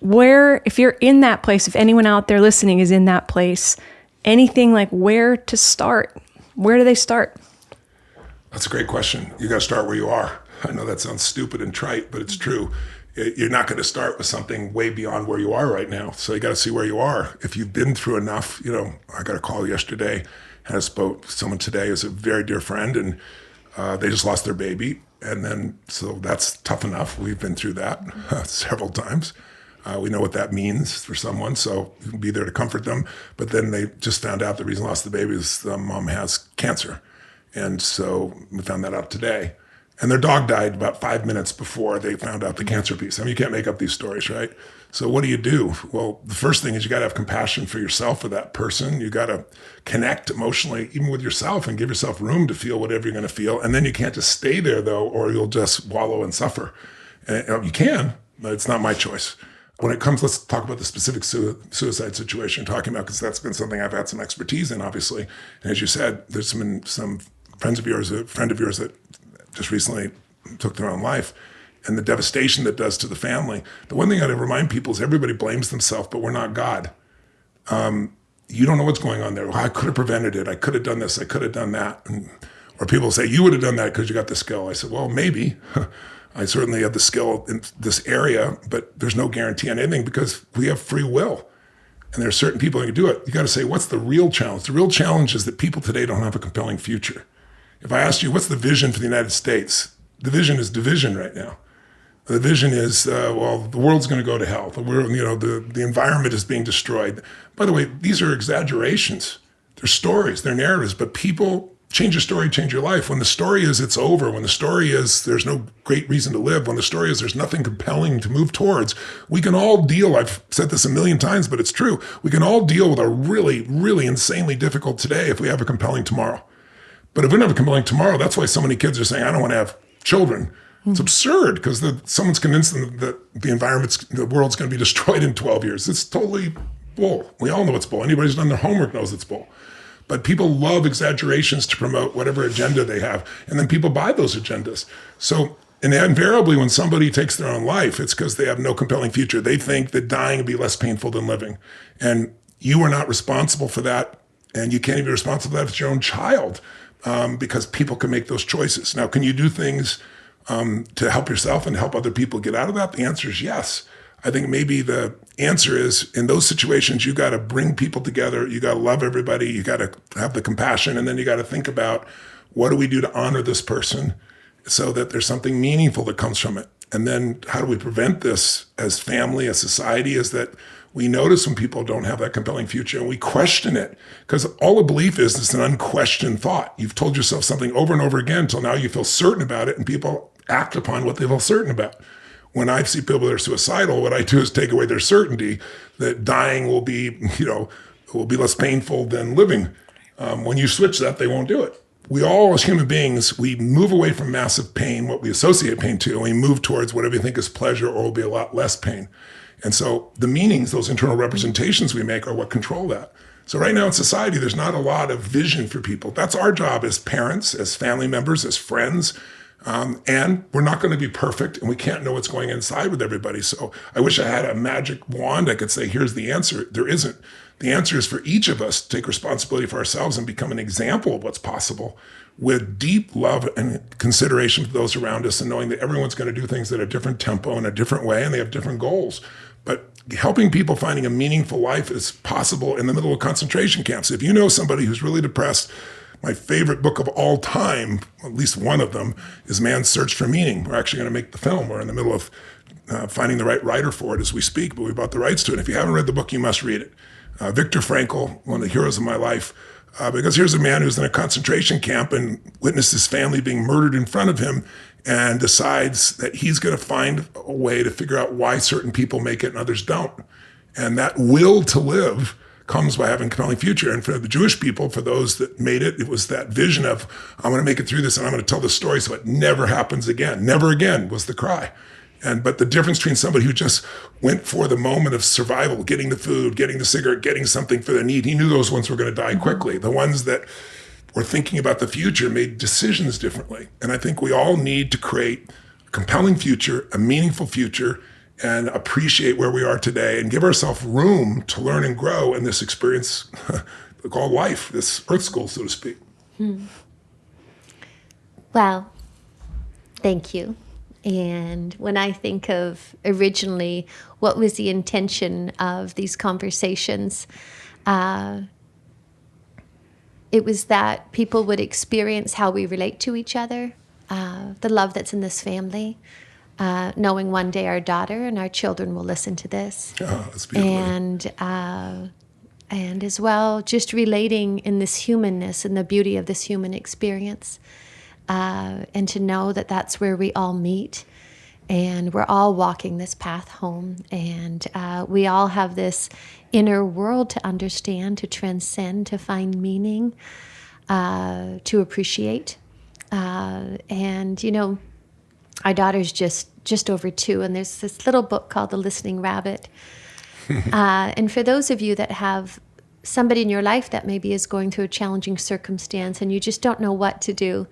where, if you're in that place, if anyone out there listening is in that place, anything where to start? Where do they start? That's a great question. You got to start where you are. I know that sounds stupid and trite, but it's true. You're not going to start with something way beyond where you are right now. So you got to see where you are. If you've been through enough, I got a call yesterday, and I spoke to someone today who's a very dear friend, and they just lost their baby. And then, so that's tough enough. We've been through that several times. We know what that means for someone, so you can be there to comfort them. But then they just found out the reason they lost the baby is the mom has cancer. And so we found that out today. And their dog died about 5 minutes before they found out the cancer piece. You can't make up these stories, right? So what do you do? Well, the first thing is you got to have compassion for yourself, for that person. You got to connect emotionally, even with yourself, and give yourself room to feel whatever you're going to feel. And then you can't just stay there, though, or you'll just wallow and suffer. And you can, but it's not my choice. When it comes, let's talk about the specific suicide situation you're talking about, because that's been something I've had some expertise in, obviously. And as you said, there's been some friends of yours, a friend of yours that just recently took their own life, and the devastation that does to the family. The one thing I got to remind people is everybody blames themselves, but we're not God. You don't know what's going on there. Well, I could have prevented it. I could have done this. I could have done that. Or people say, you would have done that because you got the skill. I said, well, maybe. I certainly have the skill in this area, but there's no guarantee on anything because we have free will. And there are certain people who can do it. You got to say, what's the real challenge? The real challenge is that people today don't have a compelling future. If I asked you, what's the vision for the United States? The vision is division right now. The vision is, the world's going to go to hell. The environment is being destroyed. By the way, these are exaggerations. They're stories, they're narratives, but people change your story, change your life. When the story is it's over, when the story is there's no great reason to live, when the story is there's nothing compelling to move towards, we can all deal, I've said this a million times, but it's true, we can all deal with a really, really insanely difficult today if we have a compelling tomorrow. But if we don't have a compelling tomorrow, that's why so many kids are saying, I don't want to have children. It's absurd because someone's convinced them that the world's going to be destroyed in 12 years. It's totally bull. We all know it's bull. Anybody who's done their homework knows it's bull. But people love exaggerations to promote whatever agenda they have. And then people buy those agendas. So invariably, when somebody takes their own life, it's because they have no compelling future. They think that dying would be less painful than living. And you are not responsible for that. And you can't even be responsible for that if it's your own child, because people can make those choices. Now, can you do things to help yourself and help other people get out of that? The answer is yes. I think maybe the answer is in those situations, you got to bring people together. You got to love everybody. You got to have the compassion. And then you got to think about what do we do to honor this person so that there's something meaningful that comes from it. And then how do we prevent this as family, as society, is that we notice when people don't have that compelling future and we question it, because all a belief is an unquestioned thought. You've told yourself something over and over again until now you feel certain about it, and people act upon what they feel certain about. When I see people that are suicidal, what I do is take away their certainty that dying will be, will be less painful than living. When you switch that, they won't do it. We all, as human beings, we move away from massive pain, what we associate pain to, and we move towards whatever we think is pleasure or will be a lot less pain. And so the meanings, those internal representations we make are what control that. So right now in society, there's not a lot of vision for people. That's our job as parents, as family members, as friends. And we're not going to be perfect, and we can't know what's going inside with everybody. So I wish I had a magic wand I could say, here's the answer. There isn't. The answer is for each of us to take responsibility for ourselves and become an example of what's possible with deep love and consideration for those around us, and knowing that everyone's going to do things at a different tempo and a different way, and they have different goals. But helping people finding a meaningful life is possible in the middle of concentration camps. If you know somebody who's really depressed, my favorite book of all time, at least one of them, is Man's Search for Meaning. We're actually going to make the film. We're in the middle of finding the right writer for it as we speak, but we bought the rights to it. If you haven't read the book, you must read it. Viktor Frankl, one of the heroes of my life, because here's a man who's in a concentration camp and witnessed his family being murdered in front of him, and decides that he's going to find a way to figure out why certain people make it and others don't. And that will to live comes by having a compelling future. And for the Jewish people, for those that made it, it was that vision of, I'm going to make it through this and I'm going to tell the story so it never happens again. Never again was the cry. But the difference between somebody who just went for the moment of survival, getting the food, getting the cigarette, getting something for their need, he knew those ones were going to die quickly. The ones that were thinking about the future made decisions differently. And I think we all need to create a compelling future, a meaningful future, and appreciate where we are today and give ourselves room to learn and grow in this experience called life, this earth school, so to speak. Well, thank you. And when I think of originally what was the intention of these conversations, it was that people would experience how we relate to each other, the love that's in this family, knowing one day our daughter and our children will listen to this. Oh, that's beautiful. And as well, just relating in this humanness and the beauty of this human experience, and to know that that's where we all meet, and we're all walking this path home, and we all have this inner world to understand, to transcend, to find meaning, to appreciate. And, you know, our daughter's just over 2, and there's this little book called The Listening Rabbit. And for those of you that have somebody in your life that maybe is going through a challenging circumstance and you just don't know what to do,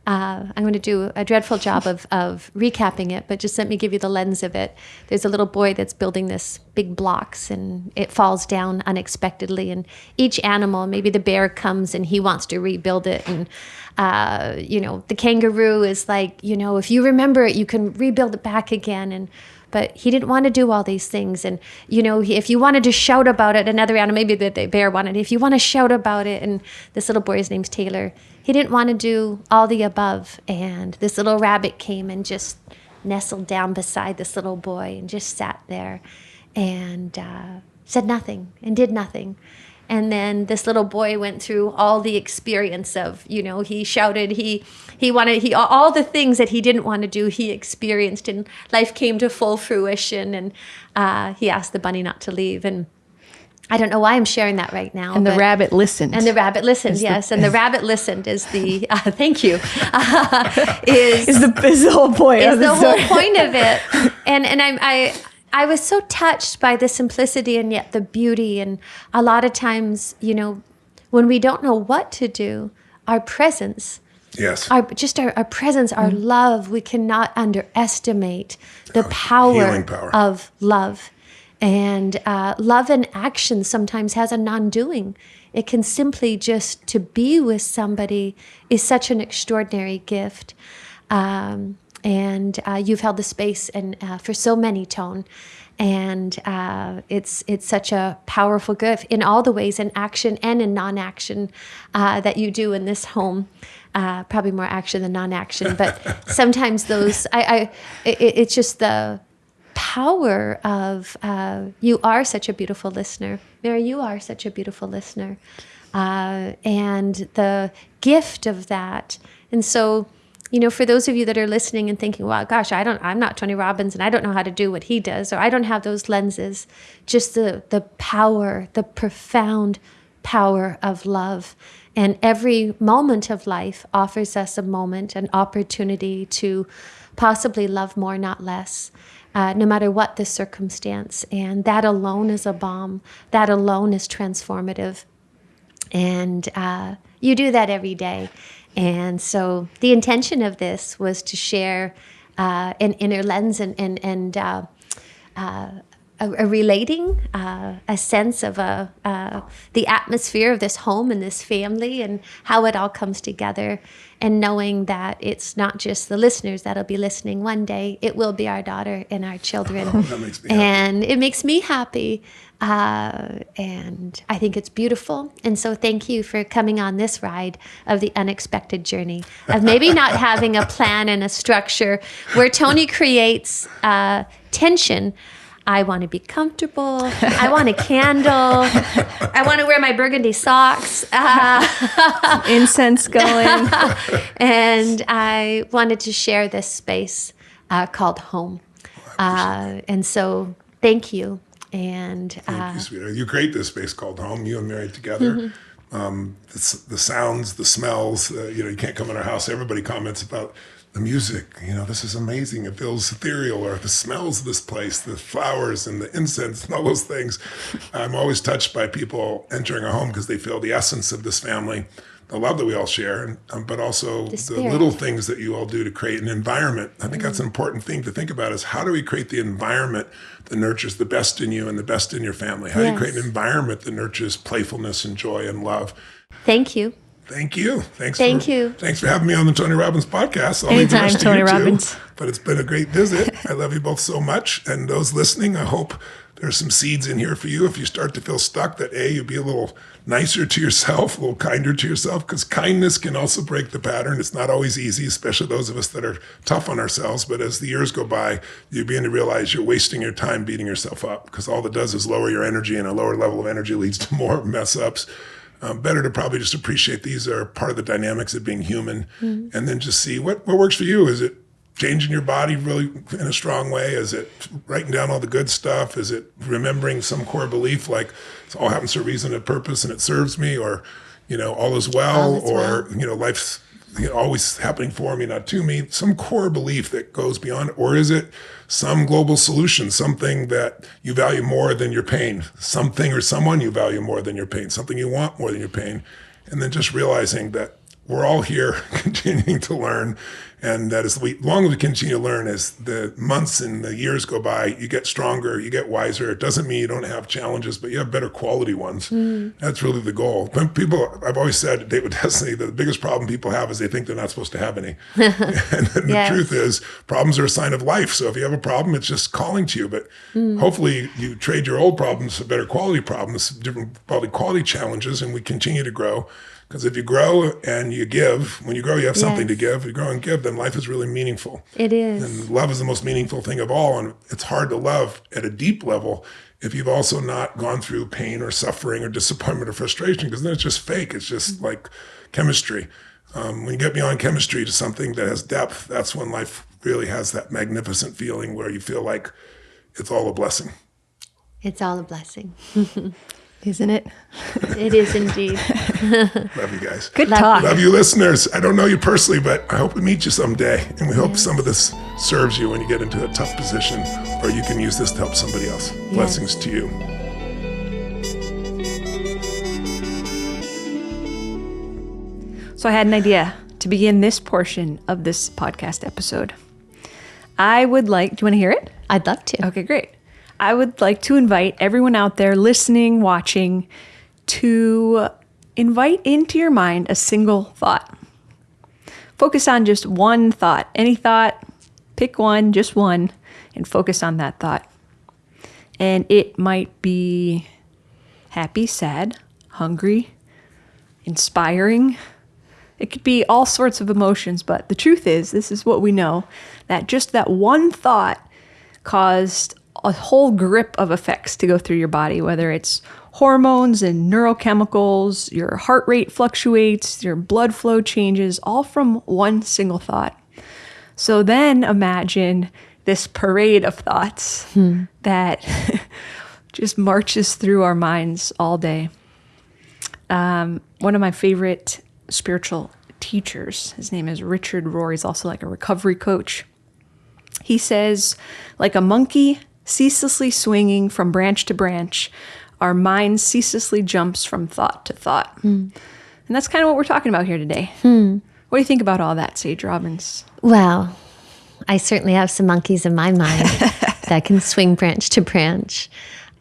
I'm going to do a dreadful job of recapping it, but just let me give you the lens of it. There's a little boy that's building this big blocks, and it falls down unexpectedly. And each animal, maybe the bear comes and he wants to rebuild it. And, the kangaroo is like, if you remember it, you can rebuild it back again. But he didn't want to do all these things. And, if you wanted to shout about it, another animal, maybe the bear wanted, if you want to shout about it, and this little boy, his name's Taylor, he didn't want to do all the above. And this little rabbit came and just nestled down beside this little boy and just sat there and said nothing and did nothing. And then this little boy went through all the experience of, he shouted, he all the things that he didn't want to do, he experienced, and life came to full fruition. And he asked the bunny not to leave. And I don't know why I'm sharing that right now. And the rabbit listened. And the rabbit listened, yes. And the rabbit listened is the, thank you, is the whole point of the story. Is the whole point of it. And I was so touched by the simplicity and yet the beauty. And a lot of times, when we don't know what to do, our presence, yes, our presence, our love, we cannot underestimate the power of love. And love in action sometimes has a non-doing. It can simply just to be with somebody is such an extraordinary gift. And you've held the space and for so many, Tone. And it's such a powerful gift in all the ways, in action and in non-action that you do in this home. Probably more action than non-action, but sometimes those, it's just the power of, you are such a beautiful listener. Mary, you are such a beautiful listener. And the gift of that. And so, for those of you that are listening and thinking, well, gosh, I'm not Tony Robbins and I don't know how to do what he does, or I don't have those lenses, just the power, the profound power of love. And every moment of life offers us a moment, an opportunity to possibly love more, not less. No matter what the circumstance. And that alone is a balm. That alone is transformative. And you do that every day. And so the intention of this was to share an inner lens and a relating, a sense of the atmosphere of this home and this family and how it all comes together. And knowing that it's not just the listeners that'll be listening one day, it will be our daughter and our children. Oh, that makes me happy. And it makes me happy. And I think it's beautiful. And so thank you for coming on this ride of the unexpected journey of maybe not having a plan and a structure where Tony creates tension. I want to be comfortable. I want a candle. I want to wear my burgundy socks. Incense going. And I wanted to share this space called home. And so thank you. And thank you, sweetheart. You create this space called home, you and Mary together. The sounds, the smells, you can't come in our house. Everybody comments about the music, this is amazing. It feels ethereal, or the smells of this place, the flowers and the incense and all those things. I'm always touched by people entering our home because they feel the essence of this family, the love that we all share, but also the little things that you all do to create an environment. I think that's an important thing to think about is how do we create the environment that nurtures the best in you and the best in your family? How do you create an environment that nurtures playfulness and joy and love? Thank you. Thank you. Thanks for having me on the Tony Robbins Podcast. Anytime, Tony Robbins. But it's been a great visit. I love you both so much. And those listening, I hope there's some seeds in here for you. If you start to feel stuck, that you'll be a little nicer to yourself, a little kinder to yourself, because kindness can also break the pattern. It's not always easy, especially those of us that are tough on ourselves. But as the years go by, you begin to realize you're wasting your time beating yourself up, because all that does is lower your energy, and a lower level of energy leads to more mess ups. Better to probably just appreciate these are part of the dynamics of being human, and then just see what works for you. Is it changing your body really in a strong way? Is it writing down all the good stuff? Is it remembering some core belief like it all happens for a reason and purpose and it serves me, or all is well, life's always happening for me, not to me, some core belief that goes beyond? Or is it some global solution, something that you value more than your pain, something or someone you value more than your pain, something you want more than your pain? And then just realizing that we're all here continuing to learn, and that as long as we continue to learn, as the months and the years go by, you get stronger, you get wiser. It doesn't mean you don't have challenges, but you have better quality ones. That's really the goal. But I've always said, Date with Destiny, the biggest problem people have is they think they're not supposed to have any. And the truth is, problems are a sign of life. So if you have a problem, it's just calling to you. But hopefully you trade your old problems for better quality problems, different quality challenges, and we continue to grow. Because if you grow and you give, when you grow, you have something to give. You grow and give, then them, life is really meaningful. It is. And love is the most meaningful thing of all. And it's hard to love at a deep level if you've also not gone through pain or suffering or disappointment or frustration, because then it's just fake. It's just like chemistry. When you get beyond chemistry to something that has depth, that's when life really has that magnificent feeling where you feel like it's all a blessing. It's all a blessing. Isn't it? It is indeed. Love you guys. Good talk. Love you, listeners. I don't know you personally, but I hope we meet you someday. And we hope some of this serves you when you get into a tough position, or you can use this to help somebody else. Blessings to you. So I had an idea to begin this portion of this podcast episode. I would like, do you want to hear it? I'd love to. Okay, great. I would like to invite everyone out there listening, watching, to invite into your mind a single thought. Focus on just one thought. Any thought, pick one, just one, and focus on that thought. And it might be happy, sad, hungry, inspiring. It could be all sorts of emotions, but the truth is, this is what we know, that just that one thought caused a whole grip of effects to go through your body, whether it's hormones and neurochemicals, your heart rate fluctuates, your blood flow changes, all from one single thought. So then imagine this parade of thoughts that just marches through our minds all day. One of my favorite spiritual teachers, his name is Richard Rohr. He's also like a recovery coach. He says, like a monkey ceaselessly swinging from branch to branch, our mind ceaselessly jumps from thought to thought. And that's kind of what we're talking about here today. What do you think about all that, Sage Robbins? Well, I certainly have some monkeys in my mind that can swing branch to branch.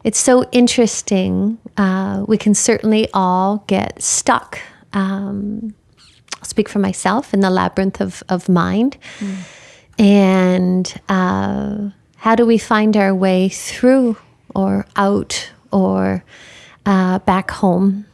It's so interesting. We can certainly all get stuck. I'll speak for myself in the labyrinth of mind. And how do we find our way through or out or back home,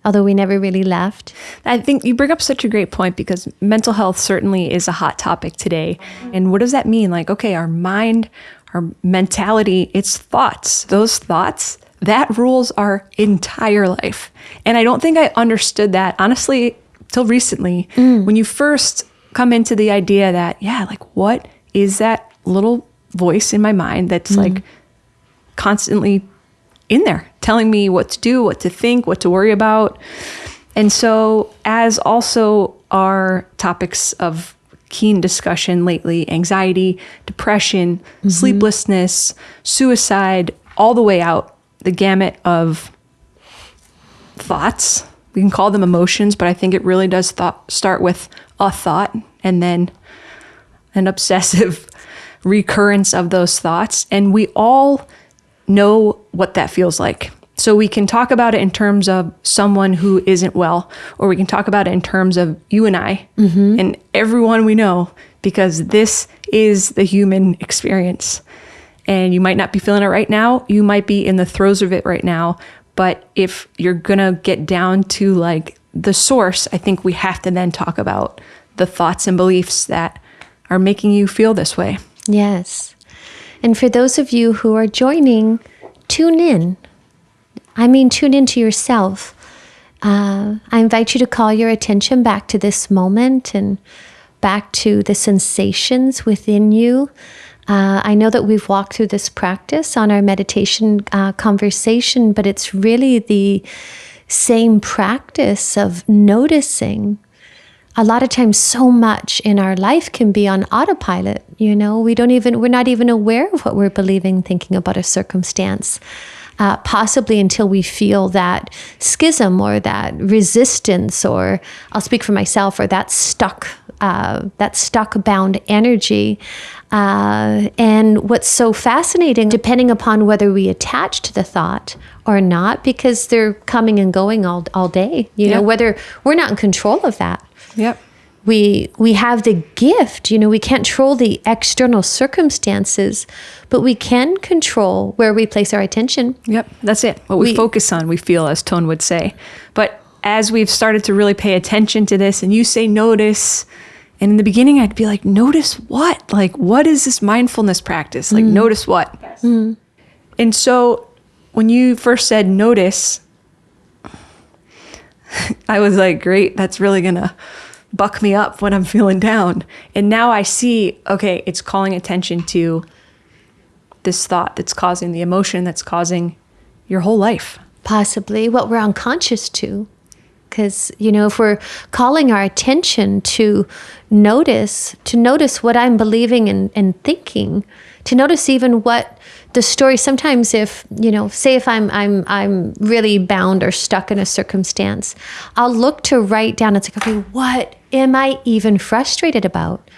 although we never really left? I think you bring up such a great point, because mental health certainly is a hot topic today. And what does that mean? Like, okay, our mind, our mentality, it's thoughts. Those thoughts, that rules our entire life. And I don't think I understood that, honestly, till recently, when you first come into the idea that, like, what is that little voice in my mind that's like constantly in there telling me what to do, what to think, what to worry about. And so, as also our topics of keen discussion lately, anxiety, depression, sleeplessness, suicide, all the way out the gamut of thoughts. We can call them emotions, but I think it really does start with a thought and then an obsessive recurrence of those thoughts. And we all know what that feels like. So we can talk about it in terms of someone who isn't well, or we can talk about it in terms of you and I and everyone we know, because this is the human experience. And you might not be feeling it right now. You might be in the throes of it right now. But if you're going to get down to like the source, I think we have to then talk about the thoughts and beliefs that are making you feel this way. Yes. And for those of you who are joining, tune in. I mean, tune into yourself. I invite you to call your attention back to this moment and back to the sensations within you. I know that we've walked through this practice on our meditation conversation, but it's really the same practice of noticing. A lot of times, so much in our life can be on autopilot. You know, we're not even aware of what we're believing, thinking about a circumstance. Possibly until we feel that schism or that resistance, or I'll speak for myself, or that stuck bound energy. And what's so fascinating, depending upon whether we attach to the thought or not, because they're coming and going all day, you know, whether we're not in control of that. Yep. We have the gift, you know, we can't control the external circumstances, but we can control where we place our attention. Yep, that's it. What we focus on, we feel, as Tone would say. But as we've started to really pay attention to this, and you say notice, And in the beginning, I'd be like, notice what? Like, what is this mindfulness practice? Like, notice what? And so when you first said notice, I was like, great, that's really going to buck me up when I'm feeling down. And now I see, okay, it's calling attention to this thought that's causing the emotion that's causing your whole life. Possibly what we're unconscious to. Because, if we're calling our attention to notice what I'm believing and thinking, to notice even what the story, sometimes if, say if I'm really bound or stuck in a circumstance, I'll look to write down, it's like, okay, what am I even frustrated about?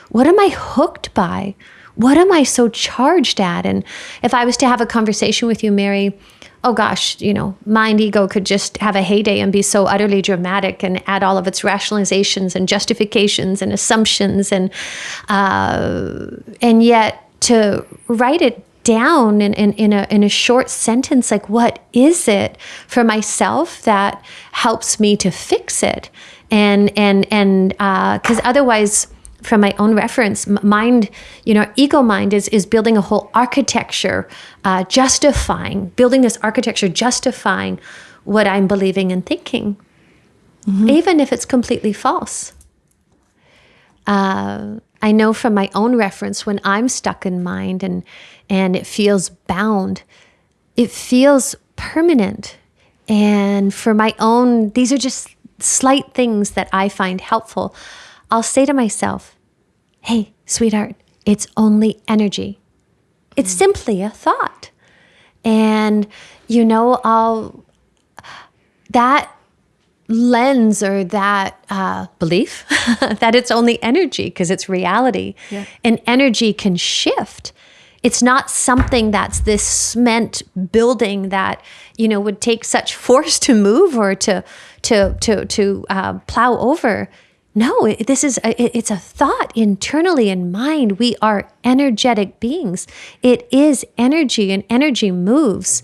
What am I hooked by? What am I so charged at? And if I was to have a conversation with you, Mary, oh gosh, mind ego could just have a heyday and be so utterly dramatic and add all of its rationalizations and justifications and assumptions. And yet to write it down in a short sentence, like what is it for myself that helps me to fix it? And because otherwise, from my own reference, mind, ego mind is building a whole architecture, building this architecture, justifying what I'm believing and thinking, even if it's completely false. I know from my own reference, when I'm stuck in mind and it feels bound, it feels permanent. And for my own, these are just slight things that I find helpful. I'll say to myself, hey, sweetheart, it's only energy. It's simply a thought. And, that lens or that belief that it's only energy because it's reality. Yeah. And energy can shift. It's not something that's this cement building that, would take such force to move or to plow over. No, it's a thought internally in mind. We are energetic beings. It is energy, and energy moves.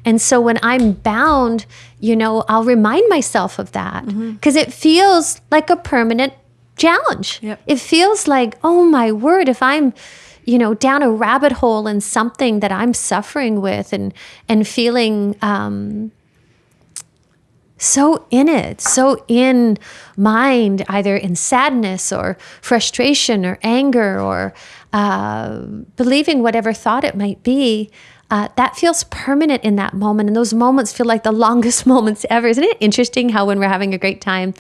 And so when I'm bound, I'll remind myself of that because it feels like a permanent challenge. Yep. It feels like, oh my word, if I'm, down a rabbit hole in something that I'm suffering with and feeling so in it, so in mind, either in sadness or frustration or anger or believing whatever thought it might be, that feels permanent in that moment. And those moments feel like the longest moments ever. Isn't it interesting how when we're having a great time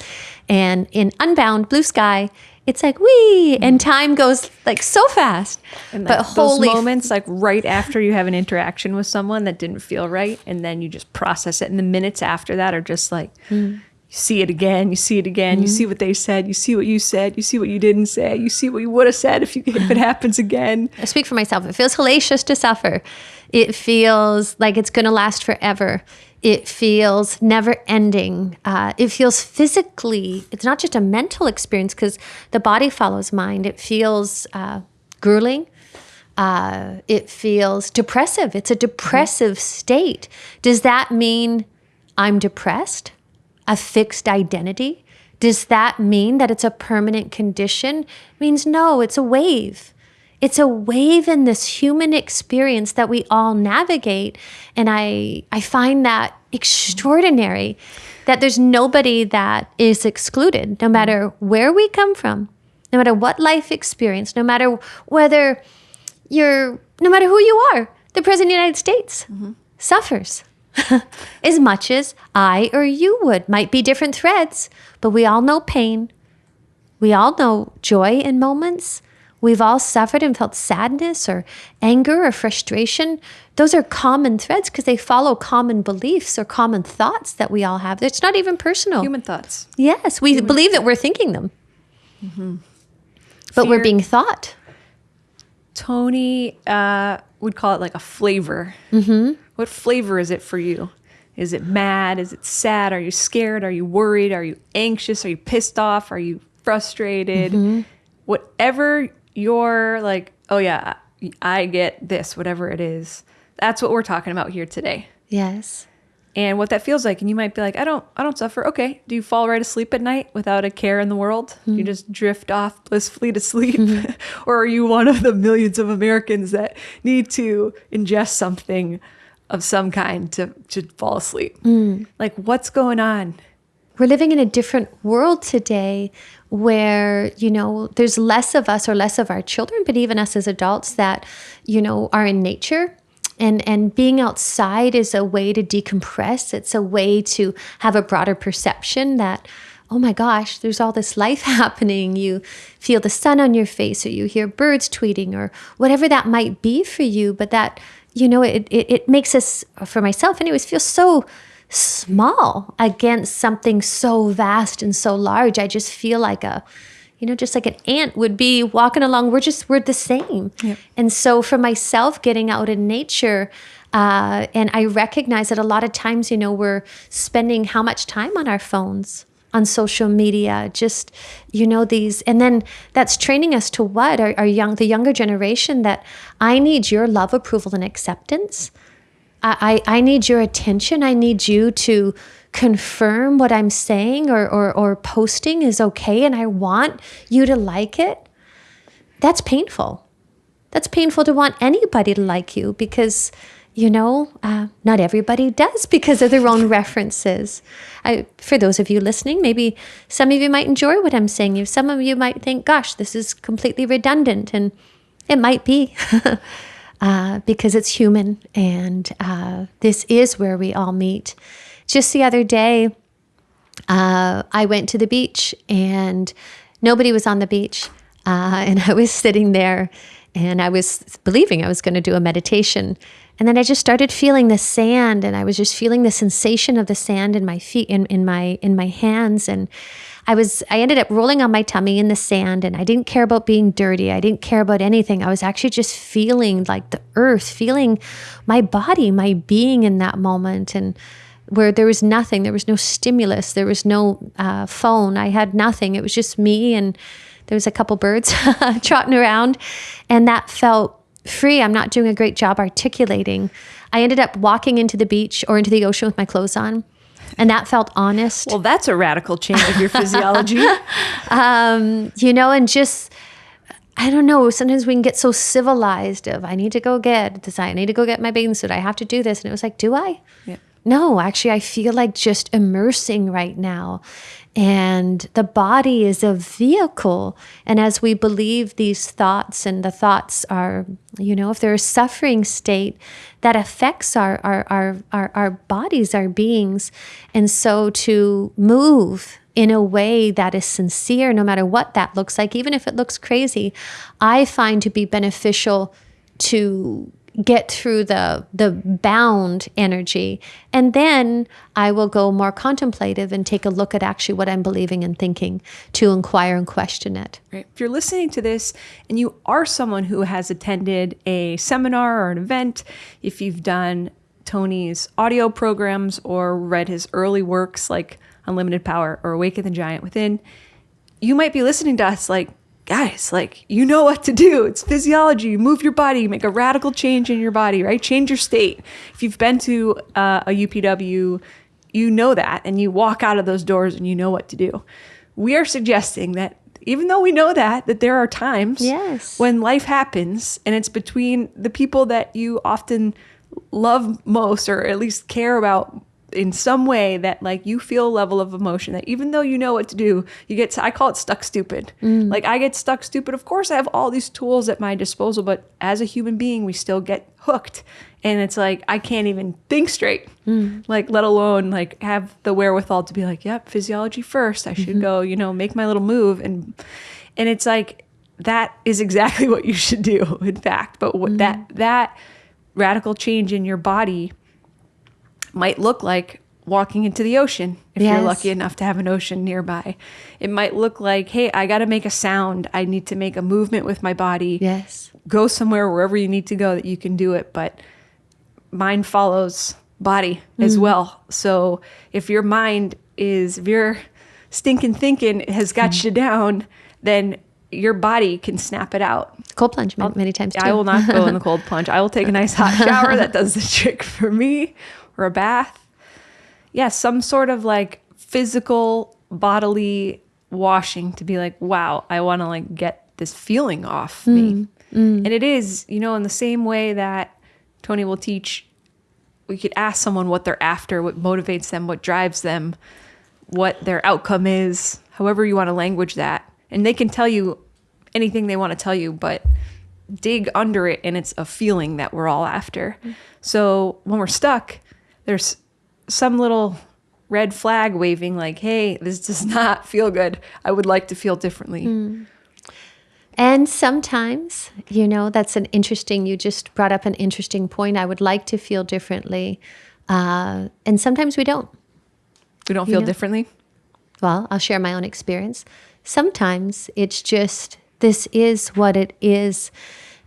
and in unbound blue sky, it's like, wee, and time goes like so fast. And but those moments, like right after you have an interaction with someone that didn't feel right, and then you just process it. And the minutes after that are just like, you see it again, you see it again, you see what they said, you see what you said, you see what you didn't say, you see what you would have said if it happens again. I speak for myself. It feels hellacious to suffer. It feels like it's going to last forever. It feels never ending. It feels physically, it's not just a mental experience because the body follows mind. It feels grueling. It feels depressive. It's a depressive state. Does that mean I'm depressed? A fixed identity? Does that mean that it's a permanent condition? It means no, it's a wave. It's a wave in this human experience that we all navigate. And I find that extraordinary, that there's nobody that is excluded, no matter where we come from, no matter what life experience, no matter who you are. The President of the United States suffers as much as I or you would. Might be different threads, but we all know pain. We all know joy in moments. We've all suffered and felt sadness or anger or frustration. Those are common threads because they follow common beliefs or common thoughts that we all have. It's not even personal. Human thoughts. Yes, we believe that we're thinking them. But we're being thought. Tony would call it like a flavor. What flavor is it for you? Is it mad? Is it sad? Are you scared? Are you worried? Are you anxious? Are you pissed off? Are you frustrated? Whatever you're like, oh yeah, I get this, whatever it is. That's what we're talking about here today. Yes. and what that feels like. And you might be like, I don't suffer. Okay. Do you fall right asleep at night without a care in the world? You just drift off blissfully to sleep? Or are you one of the millions of Americans that need to ingest something of some kind to fall asleep? Like, what's going on? We're living in a different world today where, there's less of us or less of our children, but even us as adults that, are in nature. And being outside is a way to decompress. It's a way to have a broader perception that, oh my gosh, there's all this life happening. You feel the sun on your face, or you hear birds tweeting, or whatever that might be for you. But that, it makes us, for myself anyways, feel so small against something so vast and so large. I just feel like just like an ant would be walking along. We're the same. Yep. And so for myself, getting out in nature, and I recognize that a lot of times, we're spending how much time on our phones, on social media, just, these, and then that's training us to what? The younger generation, that I need your love, approval, and acceptance. I need your attention. I need you to confirm what I'm saying or posting is okay, and I want you to like it. That's painful. That's painful to want anybody to like you because, not everybody does because of their own references. For those of you listening, maybe some of you might enjoy what I'm saying. Some of you might think, gosh, this is completely redundant, and it might be. Because it's human, and this is where we all meet. Just the other day, I went to the beach, and nobody was on the beach, and I was sitting there, and I was believing I was going to do a meditation, and then I just started feeling the sand, and I was just feeling the sensation of the sand in my feet, in my hands, and I ended up rolling on my tummy in the sand, and I didn't care about being dirty. I didn't care about anything. I was actually just feeling like the earth, feeling my body, my being in that moment, and where there was nothing. There was no stimulus. There was no phone. I had nothing. It was just me, and there was a couple birds trotting around, and that felt free. I'm not doing a great job articulating. I ended up walking into the beach or into the ocean with my clothes on. And that felt honest. Well, that's a radical change of your physiology. And just, I don't know, sometimes we can get so civilized of, I need to go get this, I need to go get my bathing suit, I have to do this. And it was like, do I? Yeah. No, actually, I feel like just immersing right now. And the body is a vehicle. And as we believe these thoughts, and the thoughts are, if they're a suffering state, that affects our bodies, our beings. And so to move in a way that is sincere, no matter what that looks like, even if it looks crazy, I find to be beneficial to get through the bound energy. And then I will go more contemplative and take a look at actually what I'm believing and thinking, to inquire and question it. Right. If you're listening to this and you are someone who has attended a seminar or an event, if you've done Tony's audio programs or read his early works like Unlimited Power or Awaken the Giant Within, you might be listening to us like, guys, like, you know what to do. It's physiology. Move your body. Make a radical change in your body, right? Change your state. If you've been to a UPW, you know that, and you walk out of those doors and you know what to do. We are suggesting that even though we know that there are times when life happens, and it's between the people that you often love most, or at least care about in some way, that like you feel a level of emotion that even though you know what to do, you get, I call it stuck stupid. Like I get stuck stupid. Of course I have all these tools at my disposal, but as a human being, we still get hooked. And it's like, I can't even think straight, like, let alone like have the wherewithal to be like, yep, physiology first. I should go, make my little move. And it's like, that is exactly what you should do, in fact. But what that radical change in your body might look like walking into the ocean, if you're lucky enough to have an ocean nearby. It might look like, hey, I got to make a sound. I need to make a movement with my body. Yes. Go somewhere, wherever you need to go, that you can do it. But mind follows body as well. So if your mind is, if your stinking thinking has got you down, then your body can snap it out. Cold plunge many times too. I will not go in the cold plunge. I will take a nice hot shower. That does the trick for me. Or a bath. some sort of like physical bodily washing to be like, wow, I want to like get this feeling off me. And it is, in the same way that Tony will teach, we could ask someone what they're after, what motivates them, what drives them, what their outcome is, however you want to language that. And they can tell you anything they want to tell you, but dig under it and it's a feeling that we're all after. So when we're stuck, there's some little red flag waving like, hey, this does not feel good. I would like to feel differently. And sometimes, that's you just brought up an interesting point. I would like to feel differently. And sometimes we don't. We don't feel differently? Well, I'll share my own experience. Sometimes it's just, this is what it is.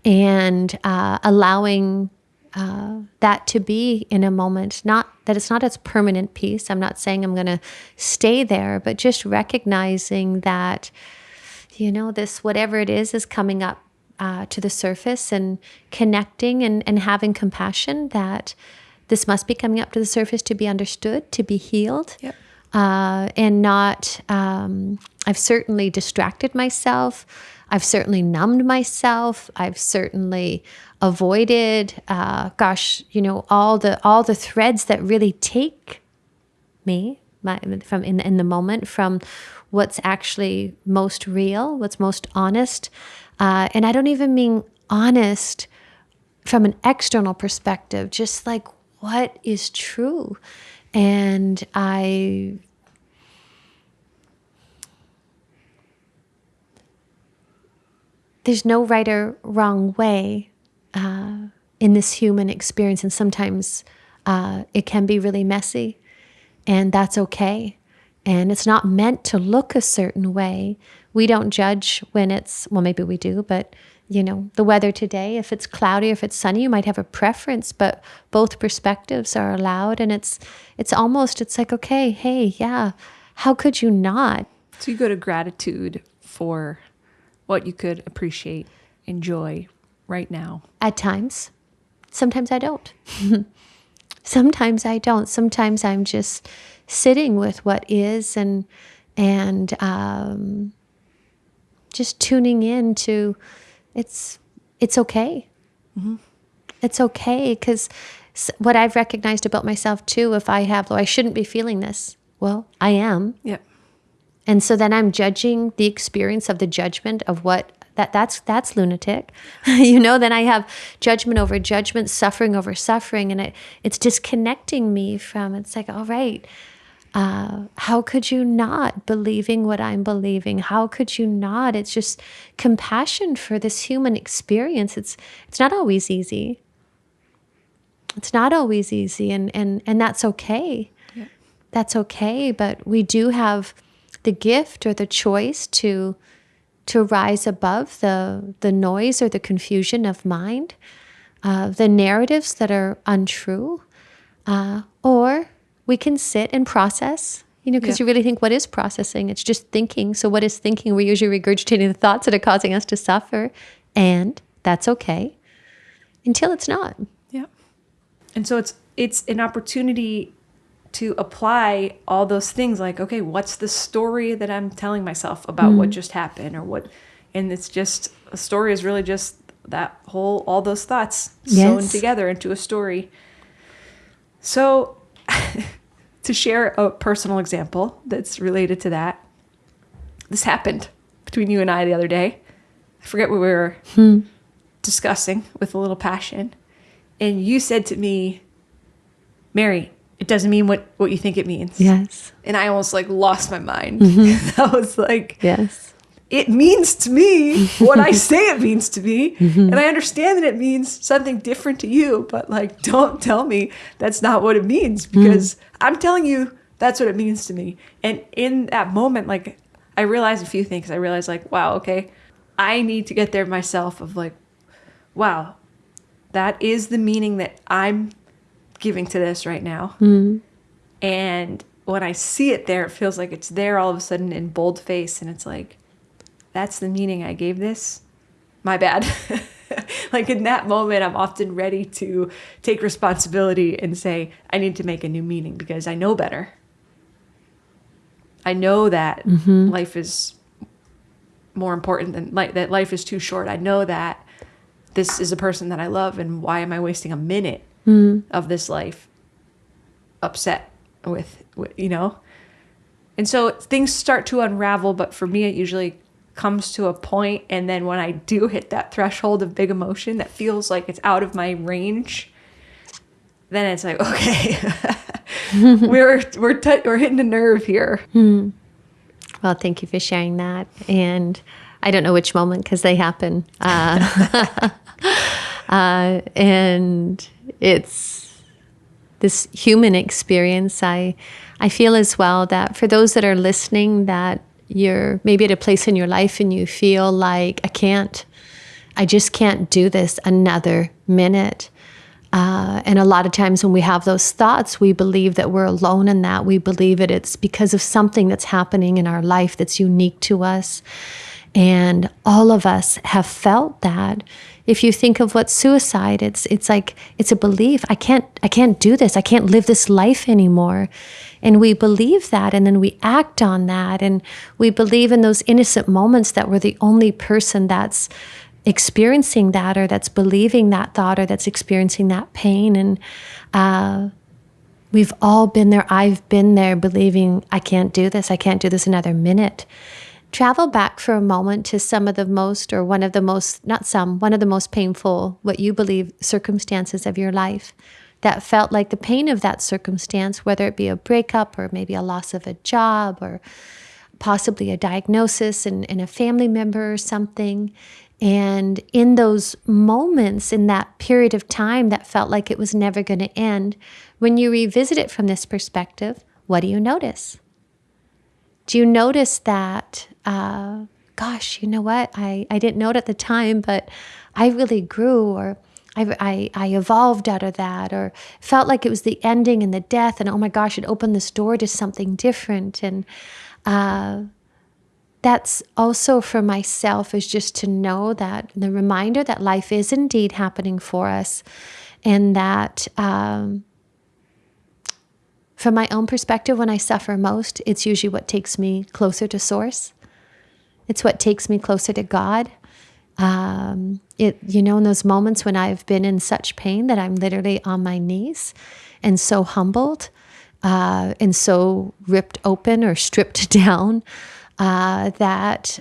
And allowing that to be in a moment, not that it's not as permanent peace. I'm not saying I'm going to stay there, but just recognizing that, this, whatever it is coming up to the surface, and connecting and having compassion that this must be coming up to the surface to be understood, to be healed. Yep. And not, I've certainly distracted myself. I've certainly numbed myself. I've certainly avoided, all the threads that really take me from in the moment from what's actually most real, what's most honest. And I don't even mean honest from an external perspective, just like what is true. And there's no right or wrong way in this human experience. And sometimes it can be really messy, and that's okay. And it's not meant to look a certain way. We don't judge when maybe we do, but the weather today, if it's cloudy or if it's sunny, you might have a preference, but both perspectives are allowed. And it's like, okay, hey, yeah, how could you not? So you go to gratitude for what you could appreciate, enjoy right now. At times. Sometimes I don't. Sometimes I don't. Sometimes I'm just sitting with what is and just tuning in to it's okay. Mm-hmm. It's okay, because what I've recognized about myself too, if I shouldn't be feeling this. Well, I am. Yeah. And so then I'm judging the experience of the judgment of what that's lunatic. Then I have judgment over judgment, suffering over suffering, and it's disconnecting me from, it's like, all right, how could you not believing what I'm believing? How could you not? It's just compassion for this human experience. It's not always easy. It's not always easy, and that's okay. Yeah. That's okay, but we do have the gift or the choice to rise above the noise or the confusion of mind, the narratives that are untrue, or we can sit and process, because you really think, what is processing? It's just thinking. So what is thinking? We're usually regurgitating the thoughts that are causing us to suffer, and that's okay until it's not. Yeah. And so it's an opportunity to apply all those things, like, okay, what's the story that I'm telling myself about what just happened, or what, and it's just, a story is really just that whole, all those thoughts sewn together into a story. So to share a personal example that's related to that, this happened between you and I the other day. I forget what we were discussing with a little passion. And you said to me, Mary, it doesn't mean what you think it means. Yes. And I almost lost my mind. I was like, yes, it means to me what I say it means to me. And I understand that it means something different to you, but don't tell me that's not what it means, because I'm telling you that's what it means to me. And in that moment, I realized a few things. I realized wow, okay, I need to get there myself of wow, that is the meaning that I'm giving to this right now. And when I see it there, it feels like it's there all of a sudden in bold face, and it's that's the meaning I gave this. My bad. like in that moment, I'm often ready to take responsibility and say, I need to make a new meaning because I know better. I know that life is more important than that life is too short. I know that this is a person that I love, and why am I wasting a minute of this life upset with, you know? And so things start to unravel, but for me, it usually comes to a point, and then when I do hit that threshold of big emotion that feels like it's out of my range, then it's like, okay, we're hitting a nerve here. Well, thank you for sharing that. And I don't know which moment because they happen. And it's this human experience. I feel as well that for those that are listening, that you're maybe at a place in your life and you feel like, I just can't do this another minute. And a lot of times when we have those thoughts, we believe that we're alone in that. We believe it's because of something that's happening in our life that's unique to us. And all of us have felt that. If you think of what's suicide, it's like, it's a belief. I can't do this. I can't live this life anymore. And we believe that, and then we act on that. And we believe in those innocent moments that we're the only person that's experiencing that, or that's believing that thought, or that's experiencing that pain. And we've all been there. I've been there, believing I can't do this. I can't do this another minute. Travel back for a moment to some of the most, or one of the most painful, what you believe, circumstances of your life that felt like the pain of that circumstance, whether it be a breakup or maybe a loss of a job or possibly a diagnosis in a family member or something. And in those moments, in that period of time that felt like it was never going to end, when you revisit it from this perspective, what do you notice? Do you notice that, gosh, you know what? I didn't know it at the time, but I really grew, or I evolved out of that, or felt like it was the ending and the death, and oh my gosh, it opened this door to something different. And that's also for myself, is just to know that the reminder that life is indeed happening for us, and that from my own perspective, when I suffer most, it's usually what takes me closer to source. It's what takes me closer to God. In those moments when I've been in such pain that I'm literally on my knees and so humbled and so ripped open or stripped down, that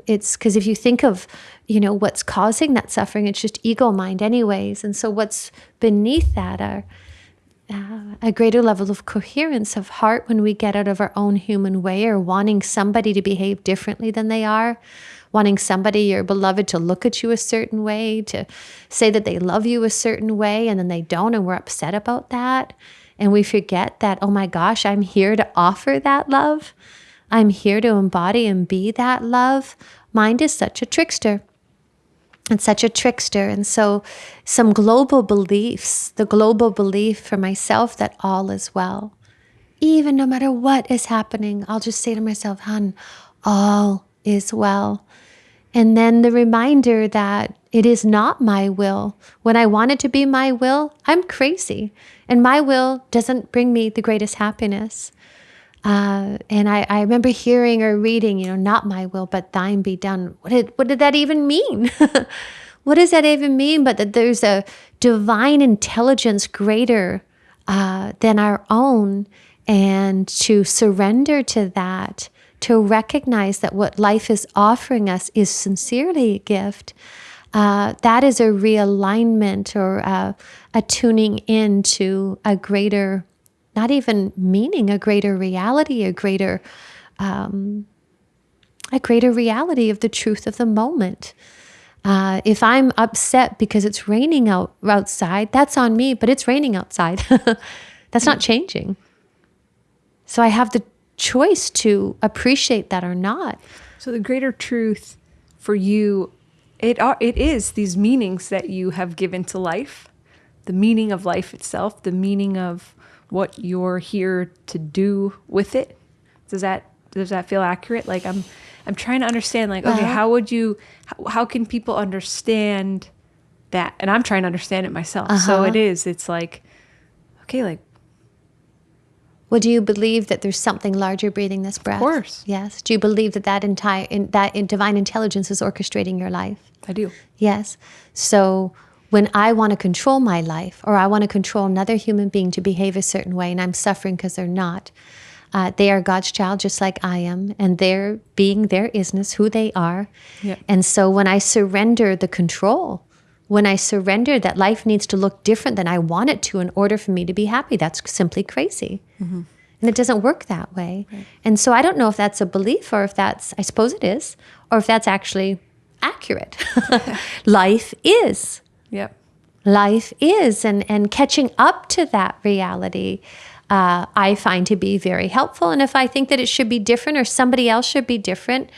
it's because if you think of, what's causing that suffering, it's just ego mind anyways. And so what's beneath that are a greater level of coherence of heart when we get out of our own human way, or wanting somebody to behave differently than they are, wanting somebody, your beloved, to look at you a certain way, to say that they love you a certain way, and then they don't, and we're upset about that. And we forget that, oh my gosh, I'm here to offer that love. I'm here to embody and be that love. Mind is such a trickster. It's such a trickster. And so some global beliefs, the global belief for myself that all is well. Even no matter what is happening, I'll just say to myself, hon, all is well. And then the reminder that it is not my will. When I want it to be my will, I'm crazy. And my will doesn't bring me the greatest happiness. And I remember hearing or reading, not my will, but thine be done. What did that even mean? What does that even mean? But that there's a divine intelligence greater than our own, and to surrender to that, to recognize that what life is offering us is sincerely a gift. That is a realignment, or a tuning into a greater, not even meaning, a greater reality, a greater reality of the truth of the moment. If I'm upset because it's raining outside, that's on me, but it's raining outside. That's not changing. So I have the choice to appreciate that or not. So the greater truth for you, it is these meanings that you have given to life, the meaning of life itself, the meaning of what you're here to do with it. Does that feel accurate? Like I'm trying to understand, like, okay, how can people understand that, and I'm trying to understand it myself. So it's like, okay, like, well, do you believe that there's something larger breathing this breath? Of course. Yes. Do you believe that that divine intelligence is orchestrating your life? I do. Yes. So when I want to control my life, or I want to control another human being to behave a certain way, and I'm suffering because they're not, they are God's child just like I am, and their being, their isness, who they are. Yep. And so when I surrender the control, when I surrender that life needs to look different than I want it to in order for me to be happy, that's simply crazy. Mm-hmm. And it doesn't work that way. Right. And so I don't know if that's a belief, or if that's, I suppose it is, or if that's actually accurate. Life is. Yep. Life is. And catching up to that reality, I find to be very helpful. And if I think that it should be different, or somebody else should be different,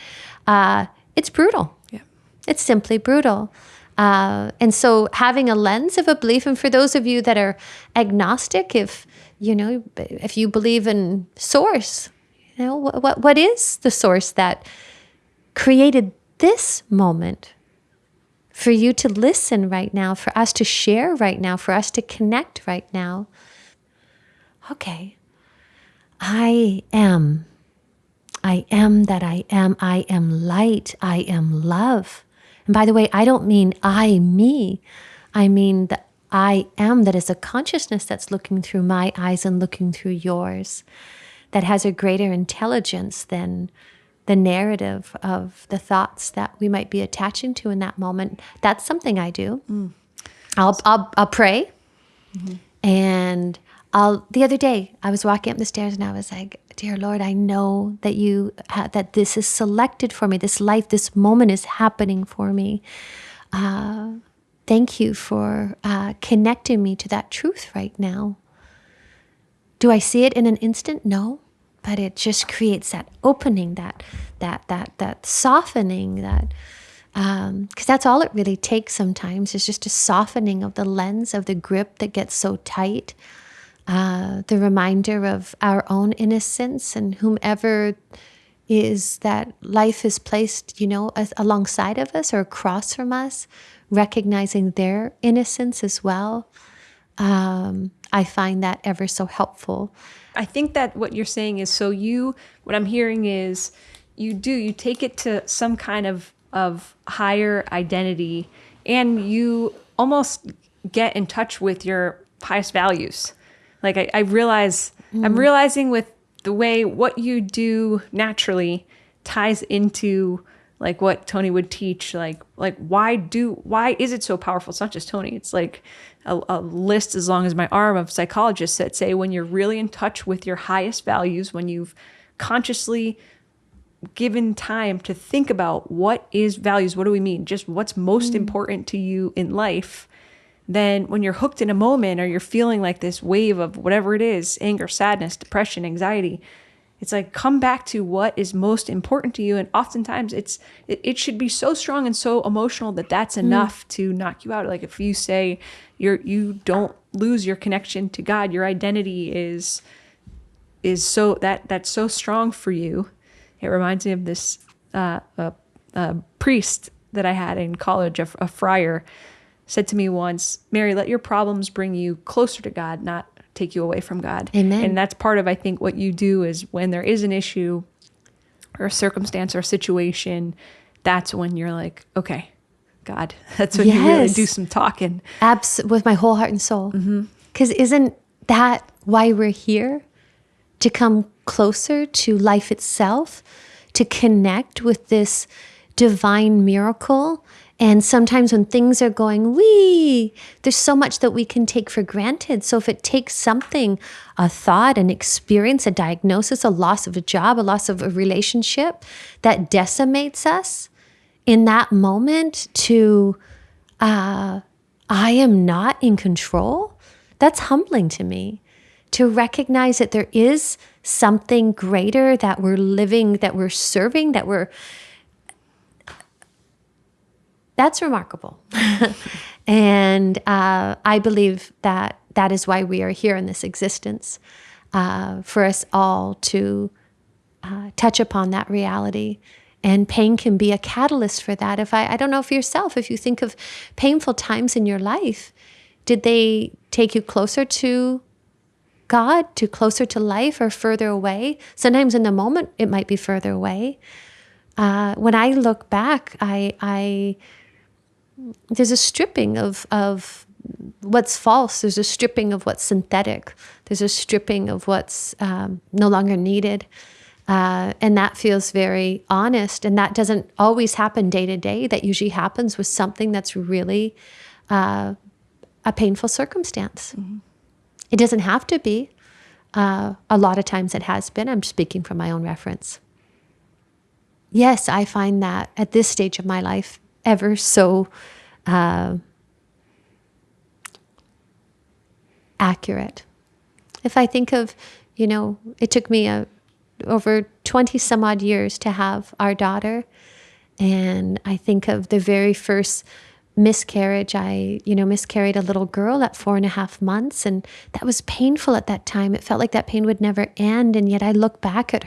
it's brutal. Yeah. It's simply brutal. And so having a lens of a belief, and for those of you that are agnostic, if you believe in source, what is the source that created this moment for you to listen right now, for us to share right now, for us to connect right now? Okay. I am that I am. I am light. I am love. And by the way, I don't mean I, me. I mean the I am that is a consciousness that's looking through my eyes and looking through yours, that has a greater intelligence than the narrative of the thoughts that we might be attaching to in that moment. That's something I do. Mm. I'll pray. Mm-hmm. And the other day I was walking up the stairs and I was like, dear Lord, I know that that this is selected for me. This life, this moment is happening for me. Thank you for connecting me to that truth right now. Do I see it in an instant? No, but it just creates that opening, that softening, because that's all it really takes sometimes, is just a softening of the lens, of the grip that gets so tight. The reminder of our own innocence, and whomever is that life is placed, alongside of us or across from us, recognizing their innocence as well. I find that ever so helpful. I think that what you're saying is, what I'm hearing is you take it to some kind of higher identity, and you almost get in touch with your highest values. Like I realize, I'm realizing with the way what you do naturally ties into like what Tony would teach, like why is it so powerful? It's not just Tony. It's like a list as long as my arm of psychologists that say when you're really in touch with your highest values, when you've consciously given time to think about what is values, what do we mean? Just what's most important to you in life. Then when you're hooked in a moment, or you're feeling like this wave of whatever it is, anger, sadness, depression, anxiety, it's like, come back to what is most important to you. And oftentimes it should be so strong and so emotional that that's enough to knock you out. Like if you say you don't lose your connection to God, your identity is so that's so strong for you. It reminds me of this priest that I had in college, a friar, said to me once, Mary, let your problems bring you closer to God, not take you away from God. Amen. And that's part of, I think, what you do is when there is an issue or a circumstance or a situation, that's when you're like, okay, God, that's when you really do some talking. With my whole heart and soul. Because isn't that why we're here? To come closer to life itself, to connect with this divine miracle. And sometimes when things are going, there's so much that we can take for granted. So if it takes something, a thought, an experience, a diagnosis, a loss of a job, a loss of a relationship that decimates us in that moment to, I am not in control, that's humbling to me. To recognize that there is something greater that we're living, that we're serving, that's remarkable. And I believe that is why we are here in this existence, for us all to touch upon that reality And pain can be a catalyst for that. I don't know if you think of painful times in your life, did they take you closer to God, closer to life, or further away? Sometimes in the moment, it might be further away. When I look back, there's a stripping of what's false. There's a stripping of what's synthetic. There's a stripping of what's no longer needed. And that feels very honest. And that doesn't always happen day to day. That usually happens with something that's really a painful circumstance. Mm-hmm. It doesn't have to be. A lot of times it has been. I'm speaking from my own reference. Yes, I find that at this stage of my life ever so accurate. If I think of, it took me over 20 some odd years to have our daughter. And I think of the very first miscarriage. I, miscarried a little girl at 4.5 months. And that was painful at that time. It felt like that pain would never end. And yet I look back at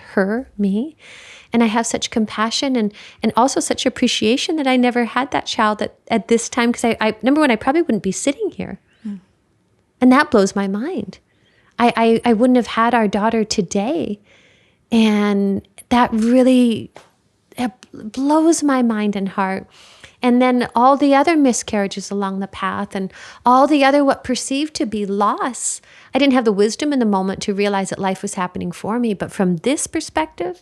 me, and I have such compassion and also such appreciation that I never had that child at this time. Because I number one, I probably wouldn't be sitting here. Mm. And that blows my mind. I wouldn't have had our daughter today. And that really blows my mind and heart. And then all the other miscarriages along the path and all the other what perceived to be loss. I didn't have the wisdom in the moment to realize that life was happening for me. But from this perspective,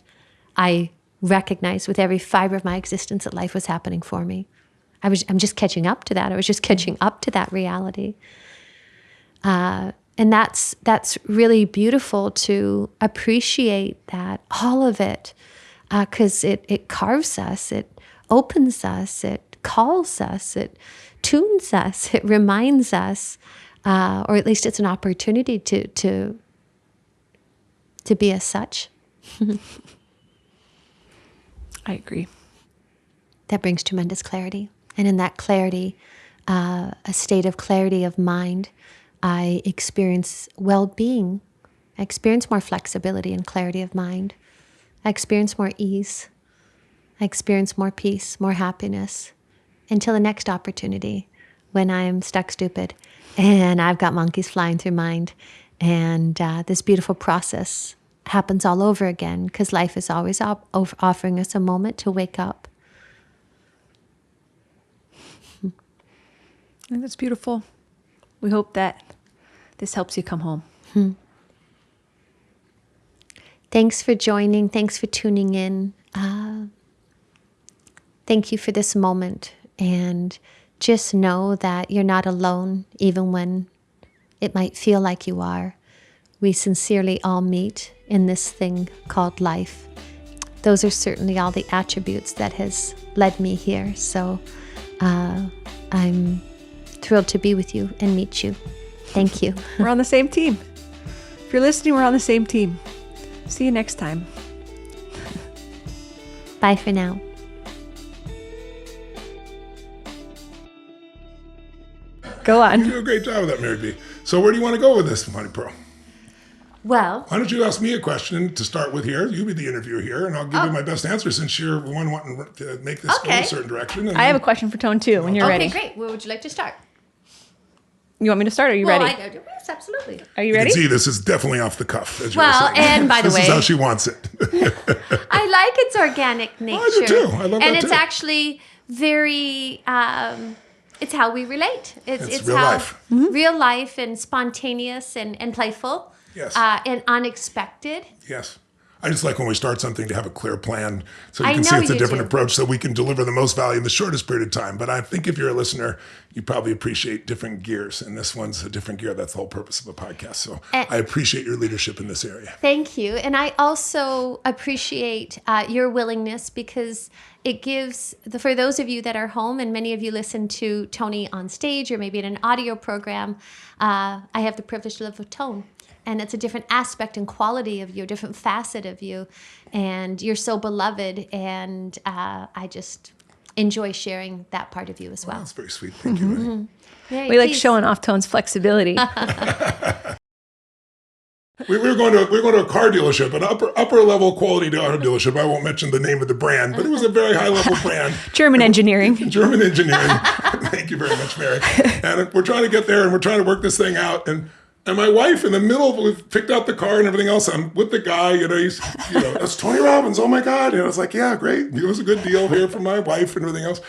I recognized with every fiber of my existence that life was happening for me. I'm just catching up to that. I was just catching up to that reality. And that's really beautiful to appreciate that, all of it, because it carves us, it opens us, it calls us, it tunes us, it reminds us, or at least it's an opportunity to be as such. I agree. That brings tremendous clarity. And in that clarity, a state of clarity of mind, I experience well-being. I experience more flexibility and clarity of mind. I experience more ease. I experience more peace, more happiness, until the next opportunity when I'm stuck stupid and I've got monkeys flying through mind. And this beautiful process happens all over again, because life is always offering us a moment to wake up. I think that's beautiful. We hope that this helps you come home. Thanks for joining. Thanks for tuning in. Thank you for this moment. And just know that you're not alone, even when it might feel like you are. We sincerely all meet in this thing called life. Those are certainly all the attributes that has led me here. So I'm thrilled to be with you and meet you. Thank you. We're on the same team. If you're listening, we're on the same team. See you next time. Bye for now. Go on. You do a great job with that, Mary B. So where do you want to go with this, Money Pro? Well, why don't you ask me a question to start with here? You be the interviewer here, and I'll give you my best answer since you're the one wanting to make this go a certain direction. And I have a question for Tone, too, when you're ready. Okay, great. Where would you like to start? You want me to start? Or are you ready? Yes, absolutely. Are you ready? You can see, this is definitely off the cuff, as well, you were saying. And by the way, this is how she wants it. I like its organic nature. I do too. I love that and it's too. Actually very, it's how we relate. It's real how life. Real life and spontaneous and playful. Yes. And unexpected. Yes. I just like when we start something to have a clear plan so you can see know it's a you different do. approach so we can deliver the most value in the shortest period of time. But I think if you're a listener, you probably appreciate different gears. And this one's a different gear. That's the whole purpose of a podcast. So I appreciate your leadership in this area. Thank you. And I also appreciate your willingness, because it gives, for those of you that are home, and many of you listen to Tony on stage or maybe in an audio program, I have the privilege to live with Tone. And it's a different aspect and quality of you, a different facet of you. And you're so beloved. And I just enjoy sharing that part of you as well. That's very sweet. Thank you. We like showing off Tone's flexibility. We were going to a car dealership, an upper level quality auto dealership. I won't mention the name of the brand, but it was a very high level brand. German engineering. German engineering. Thank you very much, Mary. And we're trying to get there, and we're trying to work this thing out. And my wife, in the middle, we've picked out the car and everything else. I'm with the guy, he's, that's Tony Robbins. Oh my God. And I was like, yeah, great. It was a good deal here for my wife and everything else.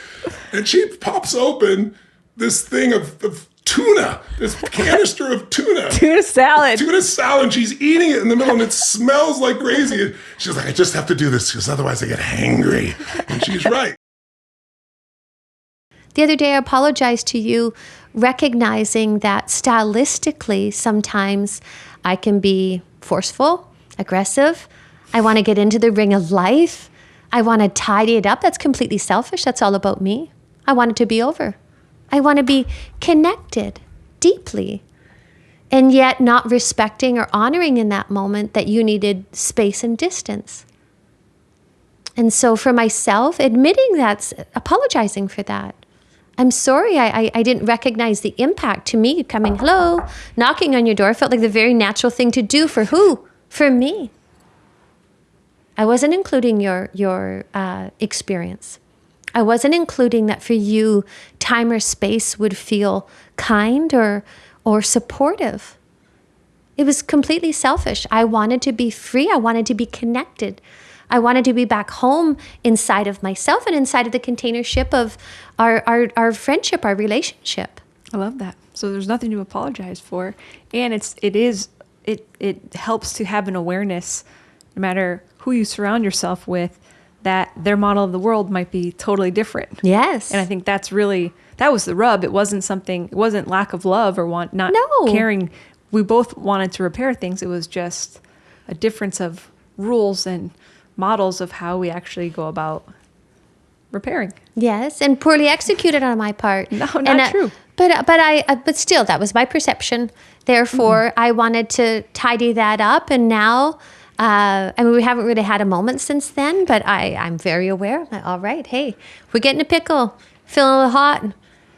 And she pops open this thing of tuna, this canister of tuna. Tuna salad. Tuna salad. And she's eating it in the middle, and it smells like crazy. And she's like, I just have to do this because otherwise I get hangry. And she's right. The other day, I apologized to you, recognizing that stylistically, sometimes I can be forceful, aggressive. I want to get into the ring of life. I want to tidy it up. That's completely selfish. That's all about me. I want it to be over. I want to be connected deeply, and yet not respecting or honoring in that moment that you needed space and distance. And so for myself, admitting that's apologizing for that. I'm sorry, I didn't recognize the impact to me coming, hello, knocking on your door felt like the very natural thing to do for who? For me. I wasn't including your experience. I wasn't including that for you, time or space would feel kind or supportive. It was completely selfish. I wanted to be free. I wanted to be connected. I wanted to be back home inside of myself and inside of the containership of our friendship, our relationship. I love that. So there's nothing to apologize for. And it helps to have an awareness, no matter who you surround yourself with, that their model of the world might be totally different. Yes. And I think that was the rub. It wasn't lack of love or not caring. We both wanted to repair things. It was just a difference of rules and models of how we actually go about repairing. Yes, and poorly executed on my part. No, not true. But still, that was my perception. Therefore, I wanted to tidy that up, and now, we haven't really had a moment since then, but I'm very aware. All right, hey, we're getting a pickle, feeling a little hot.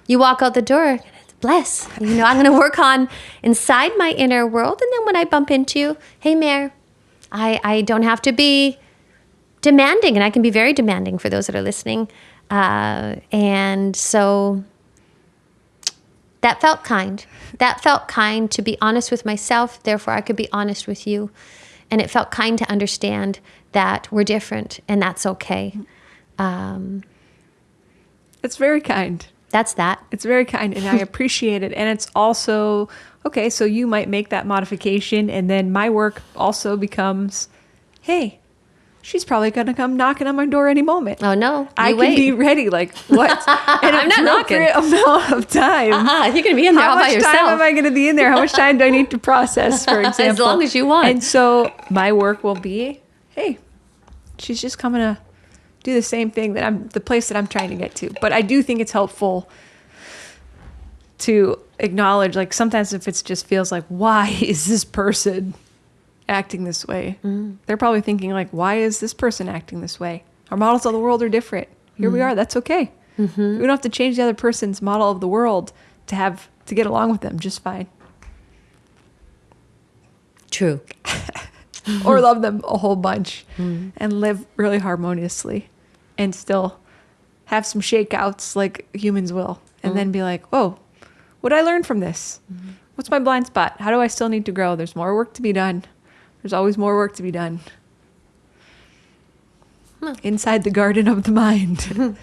You walk out the door, bless. I'm going to work on inside my inner world, and then when I bump into you, hey, Mare, I don't have to be demanding, and I can be very demanding for those that are listening. And so that felt kind. That felt kind to be honest with myself. Therefore, I could be honest with you. And it felt kind to understand that we're different, and that's okay. It's very kind. That's that. It's very kind, and I appreciate it. And it's also, okay, so you might make that modification, and then my work also becomes, hey, she's probably going to come knocking on my door any moment. Oh, no. I can be ready. Like, what? And I'm not knocking. Amount of time. You're going to be in there all by yourself. How much time am I going to be in there? How much time do I need to process, for example? As long as you want. And so my work will be, hey, she's just coming to do the same thing the place that I'm trying to get to. But I do think it's helpful to acknowledge, like, sometimes if it just feels like, why is this person acting this way? They're probably thinking, like, why is this person acting this way? Our models of the world are different. Here we are. That's okay. We don't have to change the other person's model of the world to get along with them just fine. True. Or love them a whole bunch and live really harmoniously and still have some shakeouts like humans will, and then be like, whoa, what did I learn from this? What's my blind spot? How do I still need to grow? There's more work to be done. There's always more work to be done. Inside the garden of the mind.